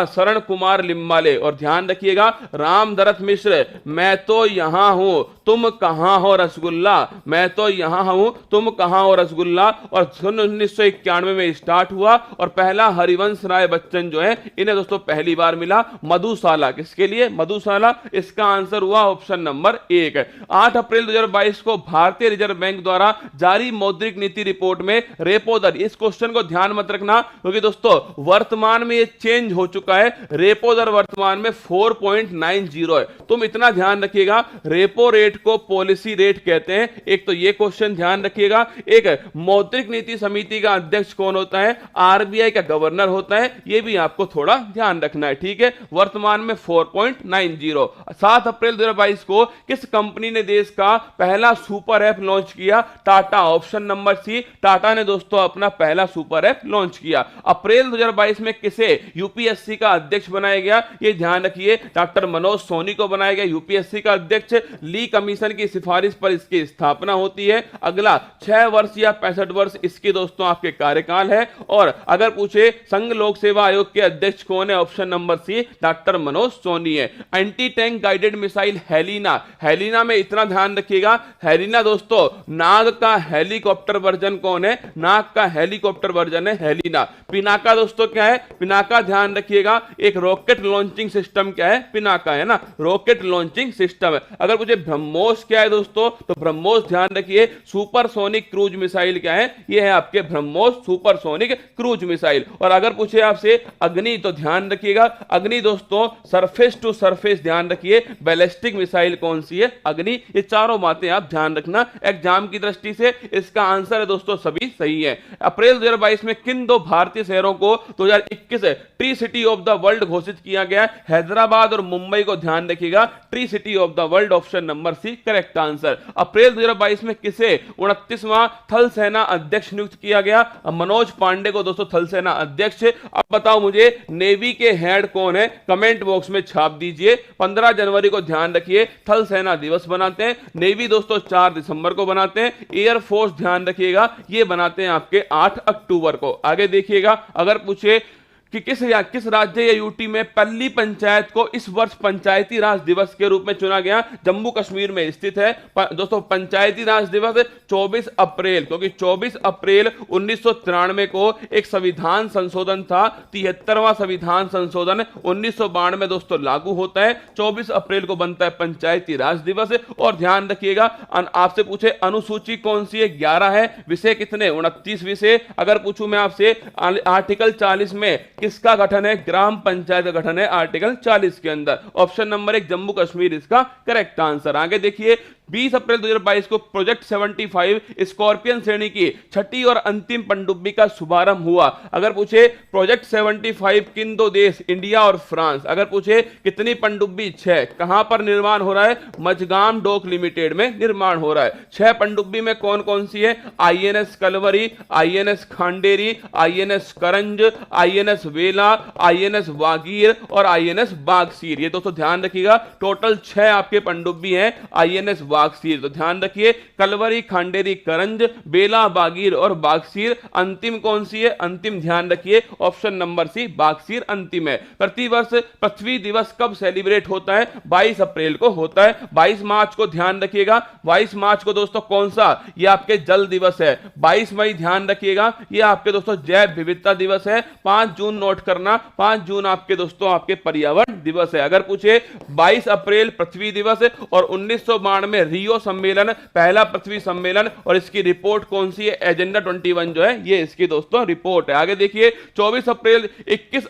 शरण कुमार लिम्बाले। और ध्यान रखिएगा, रामदरथ मिश्र, मैं तो यहां हूं तुम कहां हो रसगुल्ला, मैं तो यहां हूं तुम कहां हो रसगुल्ला। और 1991 में स्टार्ट हुआ और पहला हरिवंश राय बच्चन जो है, इन्हें दोस्तों पहली बार मिला। मधुशाला, किसके लिए? मधुशाला। इसका आंसर हुआ ऑप्शन नंबर 1। 8 अप्रैल 2022 को भारतीय रिजर्व बैंक द्वारा जारी मौद्रिक नीति रिपोर्ट में रेपो दर, इस क्वेश्चन को ध्यान मत रखना क्योंकि दोस्तों वर्तमान में ये चेंज हो चुका है। रेपो दर वर्तमान में 4.90 है। तुम इतना ध्यान रखिएगा, रेपो रेट को पॉलिसी रेट कहते हैं। एक तो ये क्वेश्चन ध्यान रखिएगा। एक मौद्रिक नीति समिति का अध्यक्ष कौन होता है? आरबीआई का गवर्नर होता है, ये भी आपको थोड़ा ध्यान रखना है, ठीक है। वर्तमान में 4.90। 7 अप्रैल 2022 को किस कंपनी ने देश का पहला सुपर ऐप लॉन्च किया? Tata. Option number C, Tata ने दोस्तों अपना पहला सुपर ऐप लॉन्च किया। अप्रैल 2022 में किसे यूपीएससी का अध्यक्ष बनाया गया? ये ध्यान रखिए, डॉक्टर मनोज सोनी को बनाया गया यूपीएससी का अध्यक्ष। ली कमीशन की सिफारिश पर इसकी स्थापना होती है। अगला 6 वर्ष या 65 वर्ष इसकी दोस्तों आपके कार्यकाल है। और अगर पूछे संघ लोक सेवा आयोग के अध्यक्ष कौन है? Option number c, doctor Manoj Soni है। Anti tank guided missile Helina, Helina में इतना ध्यान रखिएगा, हेलिना दोस्तों नाग का हेलीकॉप्टर वर्जन कौन है? नाग का हेलीकॉप्टर वर्जन है हेलिना। पिनाका दोस्तों क्या है? पिनाका ध्यान रखिएगा, एक रॉकेट लॉन्चिंग सिस्टम क्या है? पिनाका है ना, रॉकेट लॉन्चिंग सिस्टम है। अगर मुझे ब्रह्मोस क्या है दोस्तों, तो ब्रह्मोस ध्यान रखिए, सुपरसोनिक क्रूज मिसाइल क्या है? ये है आपके ब्रह्मोस सुपरसोनिक क्रूज मिसाइल। और अगर पूछे आपसे अग्नि, तो ध्यान रखिएगा, अग्नि दोस्तों सरफेस टू सरफेस ध्यान रखिए, बैलिस्टिक मिसाइल कौन सी है? अग्नि। ये चारों बातें आप ध्यान रखना एग्जाम की दृष्टि से। इसका आंसर है दोस्तों सभी सही है। अप्रैल 2022 में किन 2 भारतीय शहरों को 2021 tree city of the world घोषित किया गया? हैदराबाद और मुंबई को ध्यान रखिएगा, tree city of the world, option number C correct answer. अप्रैल 2022 में किसे 29वां थल सेना अध्यक्ष नियुक्त किया गया? मनोज पांडे को दोस्तों थल सेना अध्यक्ष। अब बताओ मुझे नेवी के हेड कौन है? कमेंट बॉक्स में छाप दीजिए। 15 जनवरी को ध्यान रखिए थल सेना दिवस बनाते हैं। नेवी दोस्तों 4 दिसंबर को बनाते हैं। एयरफोर्स ध्यान रखिएगा, ये बनाते हैं आपके 8 अक्टूबर को। आगे देखिएगा, अगर पूछे कि किस राज्य या यूटी में पल्ली पंचायत को इस वर्ष पंचायती राज दिवस के रूप में चुना गया? जम्मू कश्मीर में स्थित है दोस्तों पंचायती राज दिवस 24 अप्रैल, क्योंकि 24 अप्रैल 1993 को एक संविधान संशोधन था, 73वां संविधान संशोधन 1992 दोस्तों लागू होता है। 24 अप्रैल को बनता है पंचायती राज दिवस। और ध्यान रखिएगा, आपसे पूछे अनुसूची कौन सी है? 11 है। विषय कितने? 29 विषय। अगर पूछूं मैं आपसे आर्टिकल 40 में किसका गठन है? ग्राम पंचायत का गठन है आर्टिकल 40 के अंदर। ऑप्शन नंबर 1 जम्मू कश्मीर इसका करेक्ट आंसर। आगे देखिए, 20 अप्रैल 2022 को प्रोजेक्ट 75 स्कॉर्पियन श्रेणी की छठी और अंतिम पनडुब्बी का शुभारंभ हुआ। अगर पूछे प्रोजेक्ट 75 किन 2 देश, इंडिया और फ्रांस, अगर पूछे कितनी पनडुब्बी? 6। कहां पर निर्माण हो रहा है? मझगाम डॉक लिमिटेड में निर्माण हो रहा है। 6 पनडुब्बी में कौन कौन सी है? INS Kalvari, INS Khanderi, INS करंज, आईएनएस वेला, INS वागीर और INS बागसीर। ये दोस्तों ध्यान रखिएगा, टोटल 6 आपके पनडुब्बी हैं INS वागसीर। तो ध्यान रखिए, कलवरी, खांडेरी, करंज, बेला, बागीर और बागसीर। अंतिम कौन सी है? अंतिम ध्यान रखिए ऑप्शन नंबर सी, बागसीर अंतिम है। प्रतिवर्ष पृथ्वी दिवस कब सेलिब्रेट होता है? 22 अप्रैल को होता है। 22 मार्च को ध्यान रखिएगा, 22 मार्च को दोस्तों कौन सा? ये आपके जल दिवस है। 22 मई ध्यान रखिएगा, ये आपके दोस्तों जैव विविधता दिवस है। 5 जून नोट करना, 5 जून आपके दोस्तों आपके पर्यावरण दिवस है। अगर पूछे 22 अप्रैल पृथ्वी दिवस और 1992 रियो सम्मेलन, पहला पृथ्वी सम्मेलन, और इसकी रिपोर्ट कौन सी है? एजेंडा 21 जो है ये इसकी दोस्तों रिपोर्ट है। आगे देखिए 21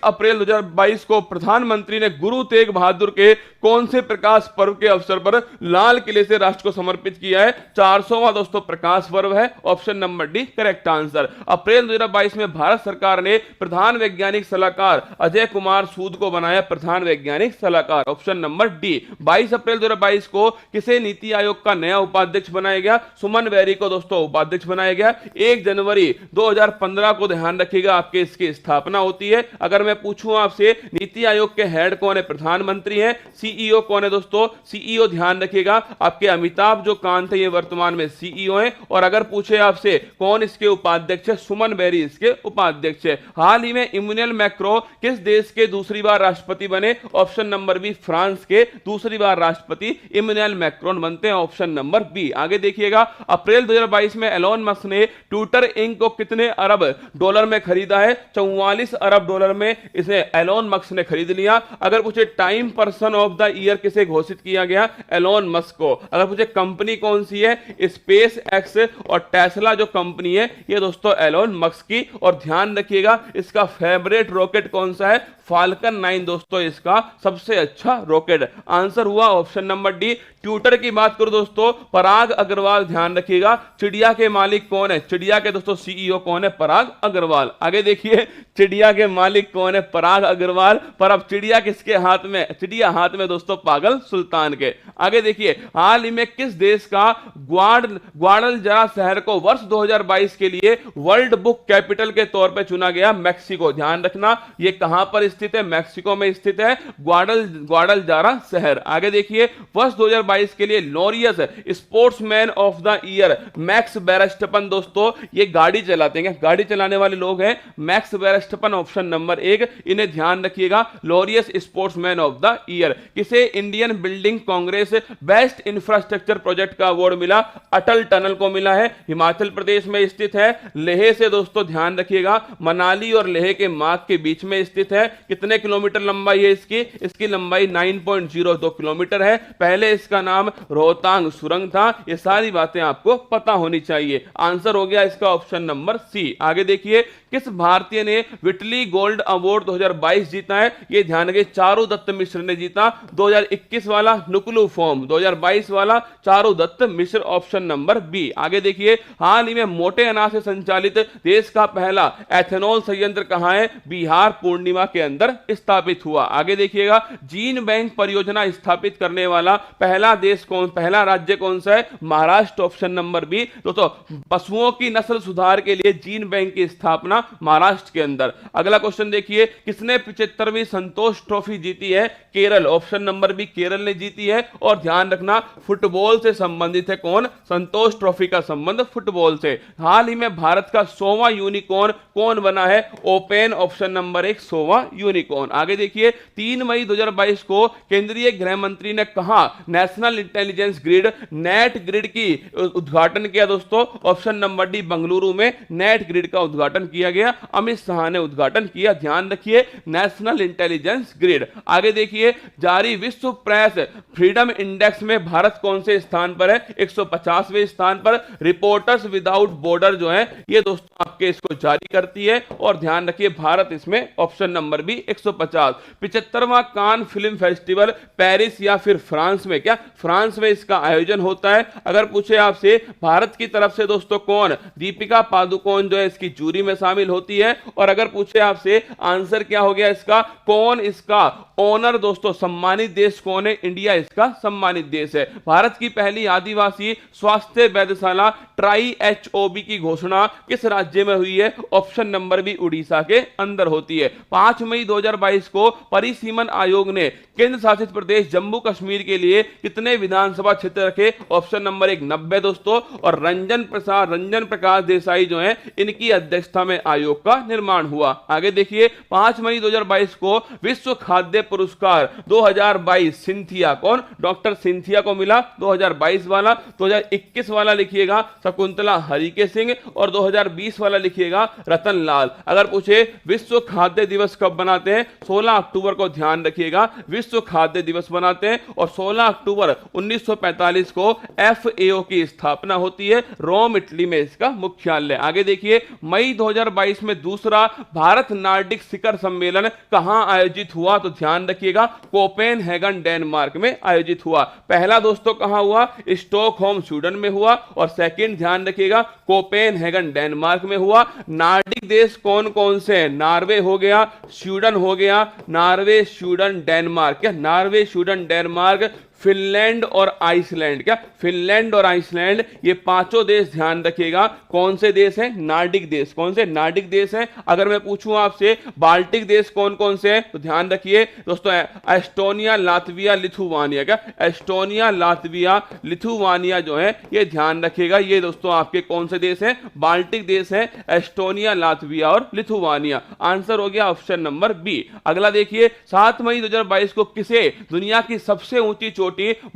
अप्रैल 2022 को प्रधानमंत्री ने गुरु तेग बहादुर के कौन से प्रकाश पर्व के अवसर पर लाल किले से राष्ट्र को समर्पित किया है? 400वां दोस्तों प्रकाश पर्व है। Option number d correct answer. अप्रैल 2022 में भारत सरकार ने प्रधान वैज्ञानिक सलाहकार अजय कुमार सूद को बनाया प्रधान वैज्ञानिक सलाहकार। Option number D. 22 अप्रैल 2022 को किसे नीति आयोग का नया उपाध्यक्ष बनाया गया? सुमन बेरी को दोस्तों उपाध्यक्ष बनाया गया। 1 जनवरी 2015 को ध्यान रखिएगा आपके इसकी स्थापना होती है। अगर मैं पूछूं आपसे नीति आयोग के हेड कौन है? प्रधानमंत्री है। सीईओ कौन है दोस्तों? सीईओ ध्यान रखिएगा आपके अमिताभ जो कांत है ये वर्तमान में सीईओ हैं। और अगर पूछे आपसे कौन इसके उपाध्यक्ष है? सुमन बेरी इसके उपाध्यक्ष है। हाल ही में इमैनुअल मैक्रो किस देश के दूसरी बार राष्ट्रपति बने? ऑप्शन नंबर बी, फ्रांस के दूसरी बार राष्ट्रपति इमैनुअल मैक्रोन बनते हैं। Option number B. आगे देखिएगा अप्रैल 2022 में एलोन मस्क ने ट्विटर इंक को कितने अरब डॉलर में खरीदा है? 44 अरब डॉलर में इसे एलोन मस्क ने खरीद लिया। अगर पूछे time person of the year किसे घोषित किया गया? एलोन मस्क को। अगर पूछे कंपनी कौन सी है? स्पेस एक्स और टेस्ला जो कंपनी है ये दोस्तों एलोन मस्क की। और ध्यान रखिएगा इसका फेवरेट रॉकेट कौन सा है? फाल्कन 9 दोस्तों इसका सबसे अच्छा रॉकेट। आंसर हुआ ऑप्शन नंबर डी। ट्विटर की बात करूं दोस्तों, पराग अग्रवाल ध्यान रखिएगा। चिड़िया के मालिक कौन है? चिड़िया के दोस्तों सीईओ कौन है? पराग अग्रवाल। आगे देखिए चिड़िया के मालिक कौन है? पराग अग्रवाल। पर अब चिड़िया किसके हाथ में? चिड़िया हाथ में दोस्तों पागल सुल्तान के। आगे देखिए हाल ही में किस देश का ग्वाडलजरा शहर को वर्ष 2022 के लिए वर्ल्ड बुक कैपिटल के तौर पर चुना गया? मैक्सिको। ध्यान रखना ये कहां पर स्थित है? मैक्सिको में स्थित है ग्वाडलजारा शहर। आगे देखिए वर्ष 2022 के लिए Laureus sportsman of the year max Verstappen दोस्तों ये गाड़ी चलाते हैं, गाड़ी चलाने वाले लोग हैं मैक्स वेरस्टैपेन। ऑप्शन नंबर 1 इन्हें ध्यान रखिएगा, Laureus sportsman of the year. किसे Indian building congress best infrastructure project का अवार्ड मिला? अटल टनल को मिला है, हिमाचल प्रदेश में स्थित है। लेह से दोस्तों ध्यान रखिएगा मनाली और लेह के मार्ग के बीच में स्थित है। कितने किलोमीटर लंबाई है इसकी? इसकी लंबाई 9.02 किलोमीटर है। पहले इसका नाम रोहतांग सुरंग था। ये सारी बातें आपको पता होनी चाहिए। आंसर हो गया इसका ऑप्शन नंबर सी। आगे देखिए किस भारतीय ने विटली गोल्ड अवार्ड 2022 जीता है? ये ध्यान रखिए चारुदत्त मिश्र ने जीता। 2021 वाला नुकुलू फॉर्म, 2022 वाला Charudatt Mishra. Option number B. आगे देखिए हाल ही में मोटे अनाज से संचालित देश का पहला एथेनॉल संयंत्र कहां है? बिहार पूर्णिमा के अंदर स्थापित हुआ। आगे देखिएगा जीन बैंक परियोजना स्थापित करने वाला पहला देश कौन, पहला राज्य कौन सा है? महाराष्ट्र। Option number b. दोस्तों पशुओं की नस्ल सुधार के लिए जीन बैंक की स्थापना महाराष्ट्र के अंदर। अगला क्वेश्चन देखिए किसने 75वीं संतोष ट्रॉफी जीती है? Kerala. Option number B Kerala ने जीती है। और ध्यान रखना फुटबॉल से संबंधित है कौन? संतोष ट्रॉफी का संबंध फुटबॉल से। हाल ही में भारत का 100वां यूनिकॉर्न कौन बना है? ओपन। ऑप्शन नंबर 1 100वां यूनिकॉर्न। आगे देखिए 3 मई 2022 को केंद्रीय गृह मंत्री ने कहा national intelligence grid net grid की उद्घाटन किया दोस्तों? ऑप्शन नंबर डी बंगलुरु में नेट ग्रिड का उद्घाटन किया गया। अमित शाह ने उद्घाटन किया। ध्यान रखिए नेशनल इंटेलिजेंस ग्रिड। आगे देखिए जारी विश्व प्रेस फ्रीडम इंडेक्स में भारत कौन से स्थान पर है? 150वें स्थान पर। रिपोर्टर्स विदाउट बॉर्डर जो है ये दोस्तों आपके इसको जारी करती है। और ध्यान रखिए भारत इसमें ऑप्शन नंबर बी 150। 75वां कान फिल्म फेस्टिवल पेरिस या फिर फ्रांस में, क्या फ्रांस में इसका आयोजन होता है? अगर पूछे आपसे भारत की तरफ से दोस्तों कौन? दीपिका पादुकोण जो है इसकी जूरी में शामिल होती है। और अगर पूछे आपसे आंसर क्या हो गया इसका? कौन इसका ओनर दोस्तों? सम्मानित देश कौन है? इंडिया इसका सम्मानित देश है। भारत की पहली आदिवासी स्वास्थ्य वैधशाला ट्राई HOB की घोषणा किस राज्य में हुई है? ऑप्शन नंबर बी उड़ीसा के अंदर होती है। 5 मई 2022 को परिसीमन आयोग ने केंद्र शासित प्रदेश जम्मू कश्मीर के लिए कितने विधानसभा क्षेत्र रखे? ऑप्शन नंबर 1 90 दोस्तों। और रंजन प्रकाश देसाई जो है इनकी अध्यक्षता में आयोग का निर्माण हुआ। आगे देखिए 5 मई 2022 को विश्व खाद्य पुरस्कार 2022 सिंथिया, कौन? डॉक्टर सिंथिया को मिला 2022 वाला। 2021 वाला लिखिएगा शकुंतला हरिके सिंह और 2020 वाला लिखिएगा रतन लाल। अगर पूछे विश्व खाद्य दिवस कब बनाते हैं? 16 अक्टूबर को ध्यान रखिएगा, विश्व खाद्य दिवस बनाते हैं। और 16 अक्टूबर 1945 को FAO की स्थापना होती है, रोम इटली में इसका मुख्यालय। आगे देखिए मई 2022 में दूसरा भारत नार्डिक शिखर सम्मेलन कहां आयोजित हुआ? तो ध्यान रखिएगा कोपेनहेगन डेनमार्क में आयोजित हुआ। पहला दोस्तों कहां हुआ? स्टॉकहोम स्वीडन में हुआ। और सेकंड ध्यान रखिएगा कोपेनहेगन डेनमार्क में हुआ। नार्डिक देश कौन कौन से हैं? नॉर्वे हो गया, स्वीडन हो गया, नॉर्वे स्वीडन डेनमार्क, क्या नॉर्वे स्वीडन डेनमार्क, फिनलैंड और आइसलैंड, क्या फिनलैंड और आइसलैंड, ये पांचों देश ध्यान रखिएगा कौन से देश हैं? नार्डिक देश। कौन से? नार्डिक देश हैं। अगर मैं पूछूं आपसे बाल्टिक देश कौन कौन से हैं तो ध्यान रखिए दोस्तों एस्टोनिया, लातविया, लिथुआनिया, क्या एस्टोनिया, लातविया, लिथुआनिया जो है ये ध्यान रखिएगा। ये दोस्तों आपके कौन से देश हैं? बाल्टिक देश हैं, एस्टोनिया, लातविया और लिथुआनिया। आंसर हो गया ऑप्शन नंबर बी। अगला देखिए 7 मई 2022 को किसे दुनिया की सबसे ऊंची चोटी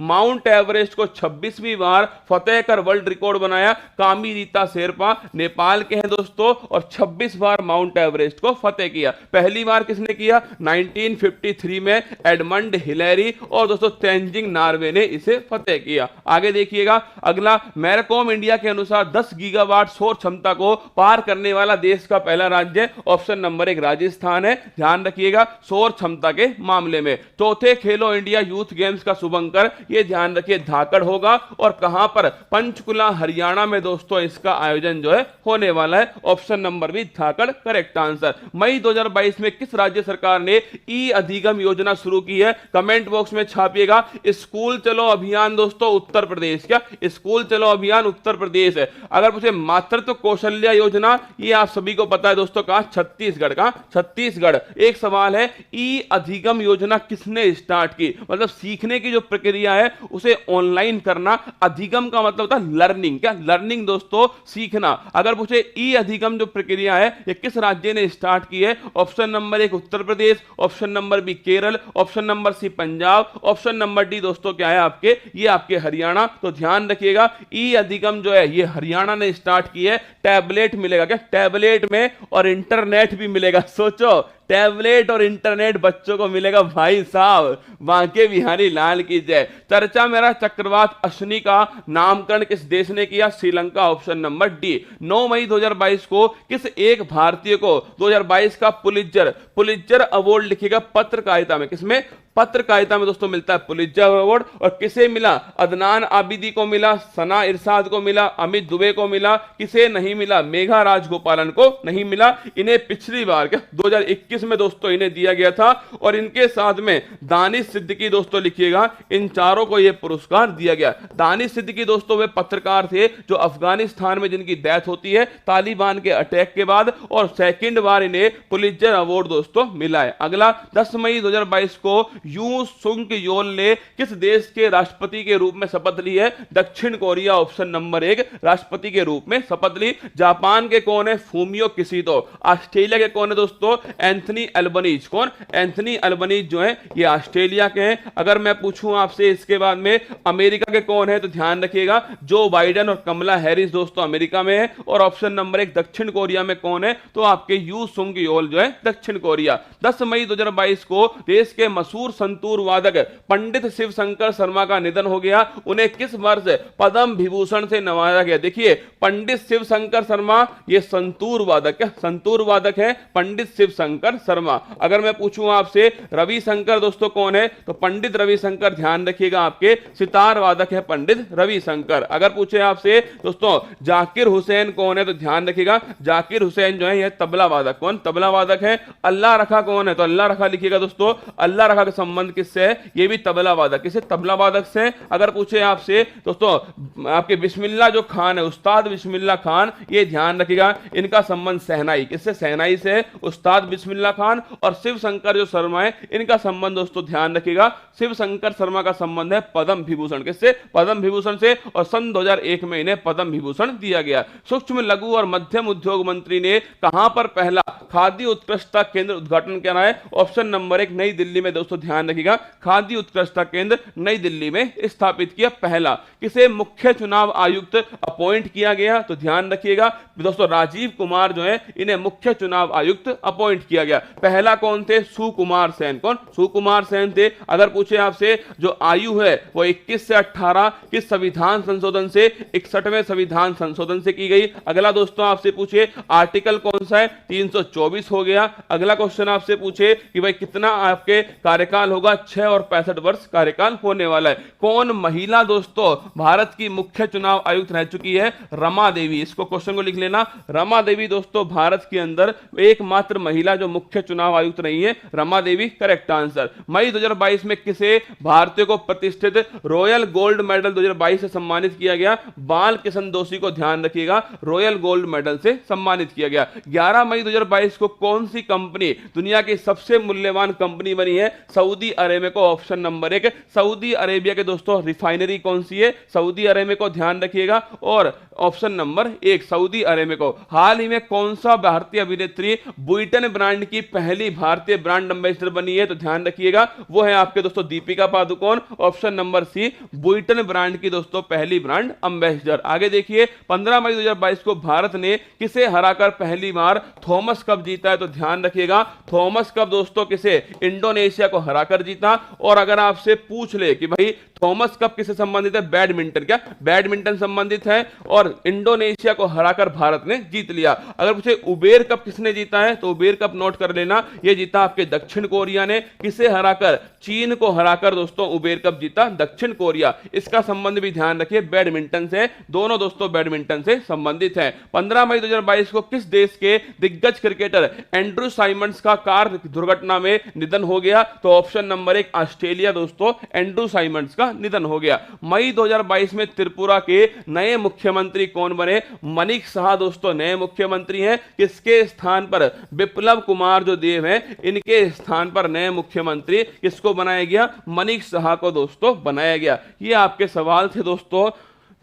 माउंट एवरेस्ट को 26वीं बार फतेह कर वर्ल्ड रिकॉर्ड बनाया? कामी रीता शेरपा नेपाल के हैं दोस्तों और 26 बार माउंट एवरेस्ट को फतेह किया। पहली बार किसने किया? 1953 में एडमंड हिलेरी और दोस्तों तेंजिंग नॉर्वे ने इसे फतेह किया। आगे देखिएगा अगला मैरकॉम इंडिया के अनुसार 10 गीगावाट सौर क्षमता को पार करने वाला देश का पहला राज्य ऑप्शन नंबर 1 राजस्थान है। ध्यान रखिएगा सौर क्षमता के मामले में। चौथे खेलो इंडिया यूथ गेम्स का शुभारंभ ये ध्यान रखिए धाकड़ होगा और कहां पर? पंचकुला हरियाणा में दोस्तों इसका आयोजन जो है होने वाला है। ऑप्शन नंबर बी धाकड़ करेक्ट आंसर। मई 2022 में किस राज्य सरकार ने ई अधिगम योजना शुरू की है? कमेंट बॉक्स में छापिएगा। स्कूल चलो अभियान दोस्तों उत्तर प्रदेश, क्या स्कूल चलो अभियान उत्तर प्रदेश है। अगर पूछे मातृत्व कौशल्य योजना, ये आप सभी को पता है दोस्तों कहां? छत्तीसगढ़ का, छत्तीसगढ़। एक सवाल है ई अधिगम योजना किसने स्टार्ट की? मतलब सीखने की जो प्रक्रिया है उसे ऑनलाइन करना। अधिगम का मतलब होता है लर्निंग, क्या लर्निंग दोस्तों सीखना। अगर पूछे ई अधिगम जो प्रक्रिया है ये किस राज्य ने स्टार्ट की है? Option number 1 Uttar Pradesh, option number B Kerala, option number c Punjab, option number d दोस्तों क्या है आपके? ये आपके हरियाणा। तो ध्यान रखिएगा ई अधिगम जो है ये हरियाणा ने स्टार्ट की है। टैबलेट मिलेगा, क्या टैबलेट में और इंटरनेट भी मिलेगा। सोचो टैबलेट और इंटरनेट बच्चों को मिलेगा भाई साहब, बांके बिहारी लाल की जय। चर्चा मेरा चक्रवात अश्विनी का नामकरण किस देश ने किया? श्रीलंका। Option number d. 9 मई 2022 को किस एक भारतीय को 2022 का पुलित्जर अवार्ड लिखेगा पत्रकारिता में? किसमें? पत्रकारिता में दोस्तों मिलता है पुलित्जर अवार्ड। और किसे मिला? अदनान आबिदी को मिला, सना इरशाद को मिला, अमित दुबे को मिला। किसे नहीं मिला? मेघा राजगोपालन को नहीं मिला। इन्हें पिछली बार क्या 2021 में दोस्तों इन्हें दिया गया था। और इनके साथ में दानिश सिद्दीकी दोस्तों लिखिएगा, इन चारों को यह पुरस्कार दिया गया। दानिश सिद्दीकी दोस्तों वे पत्रकार थे जो अफगानिस्तान में जिनकी डेथ होती है तालिबान के अटैक के बाद, और सेकंड बार इन्हें पुलित्जर अवार्ड दोस्तों मिला है। अगला 10 मई 2022 को यू सुंग योल ने किस देश के राष्ट्रपति के रूप में शपथ ली है? दक्षिण कोरिया। ऑप्शन नंबर 1 राष्ट्रपति के रूप में शपथ ली। जापान के कौन है? फूमियो किशिदो। ऑस्ट्रेलिया के कौन है दोस्तों? Anthony Albanese. कौन? एंथनी अल्बनीज जो है ये ऑस्ट्रेलिया के हैं। अगर मैं पूछूं आपसे इसके बाद में अमेरिका के कौन है तो ध्यान रखिएगा जो बाइडेन और कमला हैरिस दोस्तों अमेरिका में है। और ऑप्शन नंबर 1 दक्षिण कोरिया में कौन है तो आपके यू सुंग योल जो है दक्षिण कोरिया। 10 मई 2022 को देश के मशहूर संतूर वादक पंडित शिवशंकर शर्मा का निधन हो गया। उन्हें किस वर्ष पद्म विभूषण से नवाजा गया? देखिए पंडित शिवशंकर शर्मा ये संतूर वादक, क्या संतूर वादक है पंडित शिवशंकर शर्मा। अगर मैं पूछूं आपसे रविशंकर दोस्तों कौन है तो पंडित रविशंकर। ध्यान रखिएगा आपके सितार वादक है पंडित रविशंकर। अगर पूछे आपसे दोस्तों जाकिर हुसैन कौन है तो ध्यान रखिएगा जाकिर हुसैन जो है यह तबला वादक। कौन? तबला वादक है। अल्लाह रखा कौन है तो अल्लाह रखा लिखिएगा दोस्तों। अल्लाह रखा संबंध किससे है? ये भी तबला वादक, किससे? तबला वादक से। अगर पूछे आपसे दोस्तों आपके बिस्मिल्लाह जो खान है, उस्ताद बिस्मिल्लाह खान, ये ध्यान रखिएगा, इनका संबंध शहनाई, किससे? शहनाई से, उस्ताद बिस्मिल्लाह खान। और शिव शंकर जो शर्मा है, इनका संबंध दोस्तों ध्यान रखिएगा, शिव शंकर शर्मा का संबंध है पद्म विभूषण, किससे? पद्म विभूषण से। और सन 2001 में इन्हें पद्म विभूषण दिया गया। सूक्ष्म लघु और मध्यम उद्योग मंत्री ने कहां पर पहला खाद्य उत्कृष्टता केंद्र उद्घाटन किया है? ऑप्शन नंबर 1 नई दिल्ली में। दोस्तों ध्यान रखिएगा, खाद्य उत्कृष्टता केंद्र नई दिल्ली में स्थापित किया पहला। किसे मुख्य चुनाव आयुक्त अपॉइंट किया गया? तो ध्यान रखिएगा दोस्तों, राजीव कुमार जो है इन्हें मुख्य चुनाव आयुक्त अपॉइंट किया गया। पहला कौन थे? सुकुमार सेन। कौन? सुकुमार सेन थे। अगर पूछे आपसे जो आयु है वो 21 से 18 किस संविधान संशोधन से? 61वें संविधान संशोधन से की गई। अगला दोस्तों आपसे पूछे आर्टिकल कौन सा है? 324 हो गया। अगला क्वेश्चन आपसे पूछे कि भाई कितना आपके कार्यकाल होगा? 6 और 65 वर्ष कार्यकाल होने वाला है। कौन महिला दोस्तों भारत की मुख्य चुनाव आयुक्त रह चुकी है? रमा देवी। इसको क्वेश्चन को लिख लेना, रमा देवी दोस्तों भारत के अंदर एकमात्र महिला जो मुख्य चुनाव आयुक्त रही है, रमा देवी करेक्ट आंसर। मई 2022 में किसे भारतीय को प्रतिष्ठित रॉयल गोल्ड मेडल 2022 से सम्मानित किया गया? बाल किशन दोषी को ध्यान रखिएगा, रॉयल गोल्ड मेडल से सम्मानित किया गया। 11 मई 2022 को कौन सी कंपनी दुनिया की सबसे मूल्यवान कंपनी बनी है? Saudi Arabia. Option number 1 Saudi Arabia के दोस्तों रिफाइनरी कौन सी है? सऊदी अरेबिया को ध्यान रखिएगा। और ऑप्शन नंबर 1 सऊदी अरेबिया को। हाल ही में कौन सा भारतीय अभिनेत्री बुइटन ब्रांड की पहली भारतीय ब्रांड एम्बेसडर बनी है? तो ध्यान रखिएगा वो है आपके दोस्तों Deepika Padukone. Option number C Vuitton brand की दोस्तों पहली ब्रांड एम्बेसडर। आगे देखिए 15 मई 2022 को भारत ने किसे हराकर पहली बार थॉमस कप जीता है? तो ध्यान रखिएगा थॉमस कप दोस्तों किसे? इंडोनेशिया को हराकर जीता। और अगर आपसे पूछ ले कि भाई थॉमस कप किससे संबंधित है? बैडमिंटन। क्या? बैडमिंटन संबंधित है। और इंडोनेशिया को हराकर भारत ने जीत लिया। अगर पूछे उबेर कप किसने जीता है? तो उबेर कप नोट कर लेना, यह जीता आपके दक्षिण कोरिया ने। किसे हराकर? चीन को हराकर दोस्तों उबेर कप जीता दक्षिण कोरिया। इसका संबंध भी ध्यान रखिए बैडमिंटन से, दोनों दोस्तों बैडमिंटन से संबंधित है। 15 मई 2022 को किस देश के दिग्गज क्रिकेटर एंड्रू साइमंड्स का कार दुर्घटना में निधन हो गया? तो ऑप्शन नंबर 1 ऑस्ट्रेलिया दोस्तों एंड्रू साइमंड्स का निधन हो गया। मई 2022 में त्रिपुरा के नए मुख्यमंत्री कौन बने? मनीष शाह दोस्तों नए मुख्यमंत्री हैं। किसके स्थान पर? विप्लव कुमार जो देव हैं, इनके स्थान पर नए मुख्यमंत्री किसको बनाया गया? मनीष शाह को दोस्तों बनाया गया। ये आपके सवाल थे दोस्तों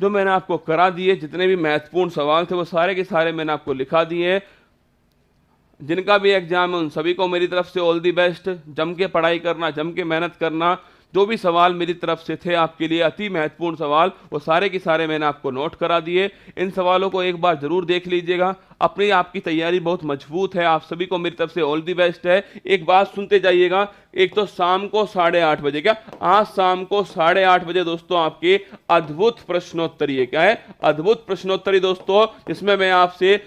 जो मैंने आपको करा दिए। जितने भी महत्वपूर्ण सवाल थे वो सारे के सारे मैंने आपको लिखा दिए। जिनका भी एग्जाम है उन सभी को मेरी तरफ से ऑल दी बेस्ट। जम के पढ़ाई करना, जम के मेहनत करना। जो भी सवाल मेरी तरफ से थे आपके लिए अति महत्वपूर्ण सवाल, वो सारे के सारे मैंने आपको नोट करा दिए। इन सवालों को एक बार जरूर देख लीजिएगा। अपनी आपकी तैयारी बहुत मजबूत है। आप सभी को मेरी तरफ से ऑल दी बेस्ट है। एक बात सुनते जाइएगा, एक तो शाम को 8:30 बजे, क्या आज शाम को 8:30 बजे दोस्तों आपके अद्भुत प्रश्नोत्तरी है। क्या है? अद्भुत प्रश्नोत्तरी दोस्तों, जिसमें मैं आपसे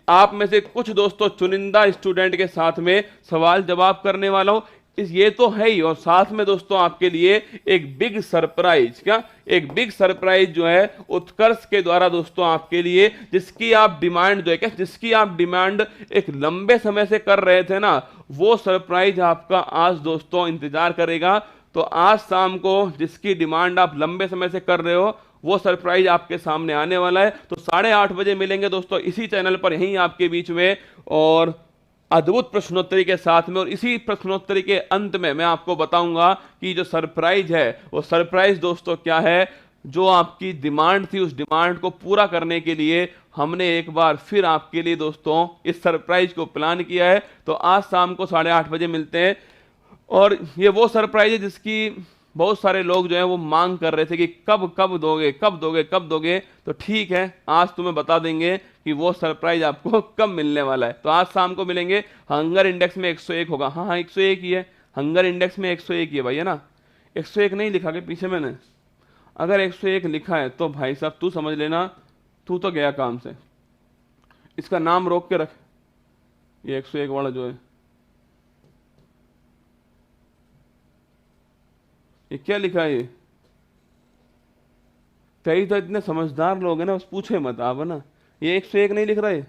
आप में से कुछ दोस्तों चुनिंदा स्टूडेंट के साथ में सवाल जवाब करने वाला हूं। ये तो है ही, और साथ में दोस्तों आपके लिए एक बिग सरप्राइज। क्या? एक बिग सरप्राइज जो है उत्कर्ष के द्वारा दोस्तों आपके लिए, जिसकी आप डिमांड जो है, क्या जिसकी आप डिमांड एक लंबे समय से कर रहे थे ना, वो सरप्राइज आपका आज दोस्तों इंतजार करेगा। तो आज शाम को जिसकी डिमांड आप लंबे समय से कर रहे हो वो सरप्राइज आपके सामने आने वाला है। तो 8:30 बजे मिलेंगे दोस्तों इसी चैनल पर, यहीं आपके बीच में, और अद्भुत प्रश्नोत्तरी के साथ में। और इसी प्रश्नोत्तरी के अंत में मैं आपको बताऊंगा कि जो सरप्राइज है वो सरप्राइज दोस्तों क्या है। जो आपकी डिमांड थी उस डिमांड को पूरा करने के लिए हमने एक बार फिर आपके लिए दोस्तों इस सरप्राइज को प्लान किया है। तो आज शाम को 8:30 बजे मिलते हैं। और ये वो सरप्राइज है जिसकी बहुत सारे लोग जो है वो मांग कर रहे थे कि कब कब दोगे, कब दोगे, कब दोगे। तो ठीक है, आज तुम्हें बता देंगे कि वो सरप्राइज आपको कब मिलने वाला है। तो आज शाम को मिलेंगे। हंगर इंडेक्स में 101 होगा। हाँ हाँ 101 ही है, हंगर इंडेक्स में 101 ही है भाई, है ना। 101 नहीं लिखा के पीछे मैंने? अगर 101 लिखा है तो भाई साहब तू समझ लेना तू तो गया काम से। इसका नाम रोक के रख, ये 101 वाला जो है, ये क्या लिखा है? ये कई तो इतने समझदार लोग हैं ना, बस पूछे मत आप, है ना। ये 101 नहीं लिख रहा है।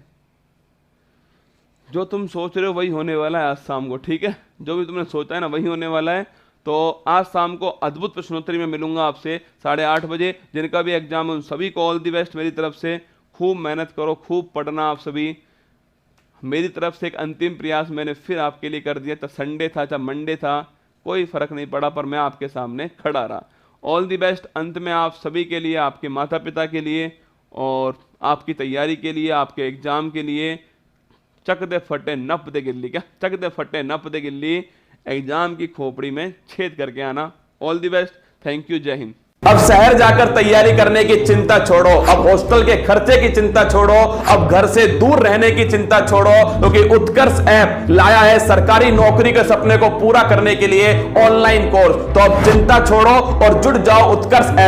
जो तुम सोच रहे हो वही होने वाला है आज शाम को, ठीक है। जो भी तुमने सोचा है ना वही होने वाला है। तो आज शाम को अद्भुत प्रश्नोत्तरी में मिलूंगा आपसे 8:30 बजे। जिनका भी एग्जाम है उन सभी को ऑल दी बेस्ट मेरी तरफ से। खूब मेहनत करो, खूब पढ़ना आप सभी। मेरी तरफ से एक अंतिम प्रयास मैंने फिर आपके लिए कर दिया। चाहे संडे था चाहे मंडे था, कोई फर्क नहीं पड़ा, पर मैं आपके सामने खड़ा रहा। ऑल दी बेस्ट अंत में आप सभी के लिए, आपके माता पिता के लिए और आपकी तैयारी के लिए, आपके एग्जाम के लिए। चक दे फटे नप दे गिल्ली, क्या चक दे फटे नप दे गिल्ली, एग्जाम की खोपड़ी में छेद करके आना। All the best, thank you, जय हिंद। अब शहर जाकर तैयारी करने की चिंता छोड़ो, अब हॉस्टल के खर्चे की चिंता छोड़ो, अब घर से दूर रहने की चिंता छोड़ो, क्योंकि उत्कर्ष ऐप लाया है सरकारी नौकरी के सपने को पूरा करने के लिए ऑनलाइन कोर्स। तो अब चिंता छोड़ो और जुड़ जाओ उत्कर्ष ऐप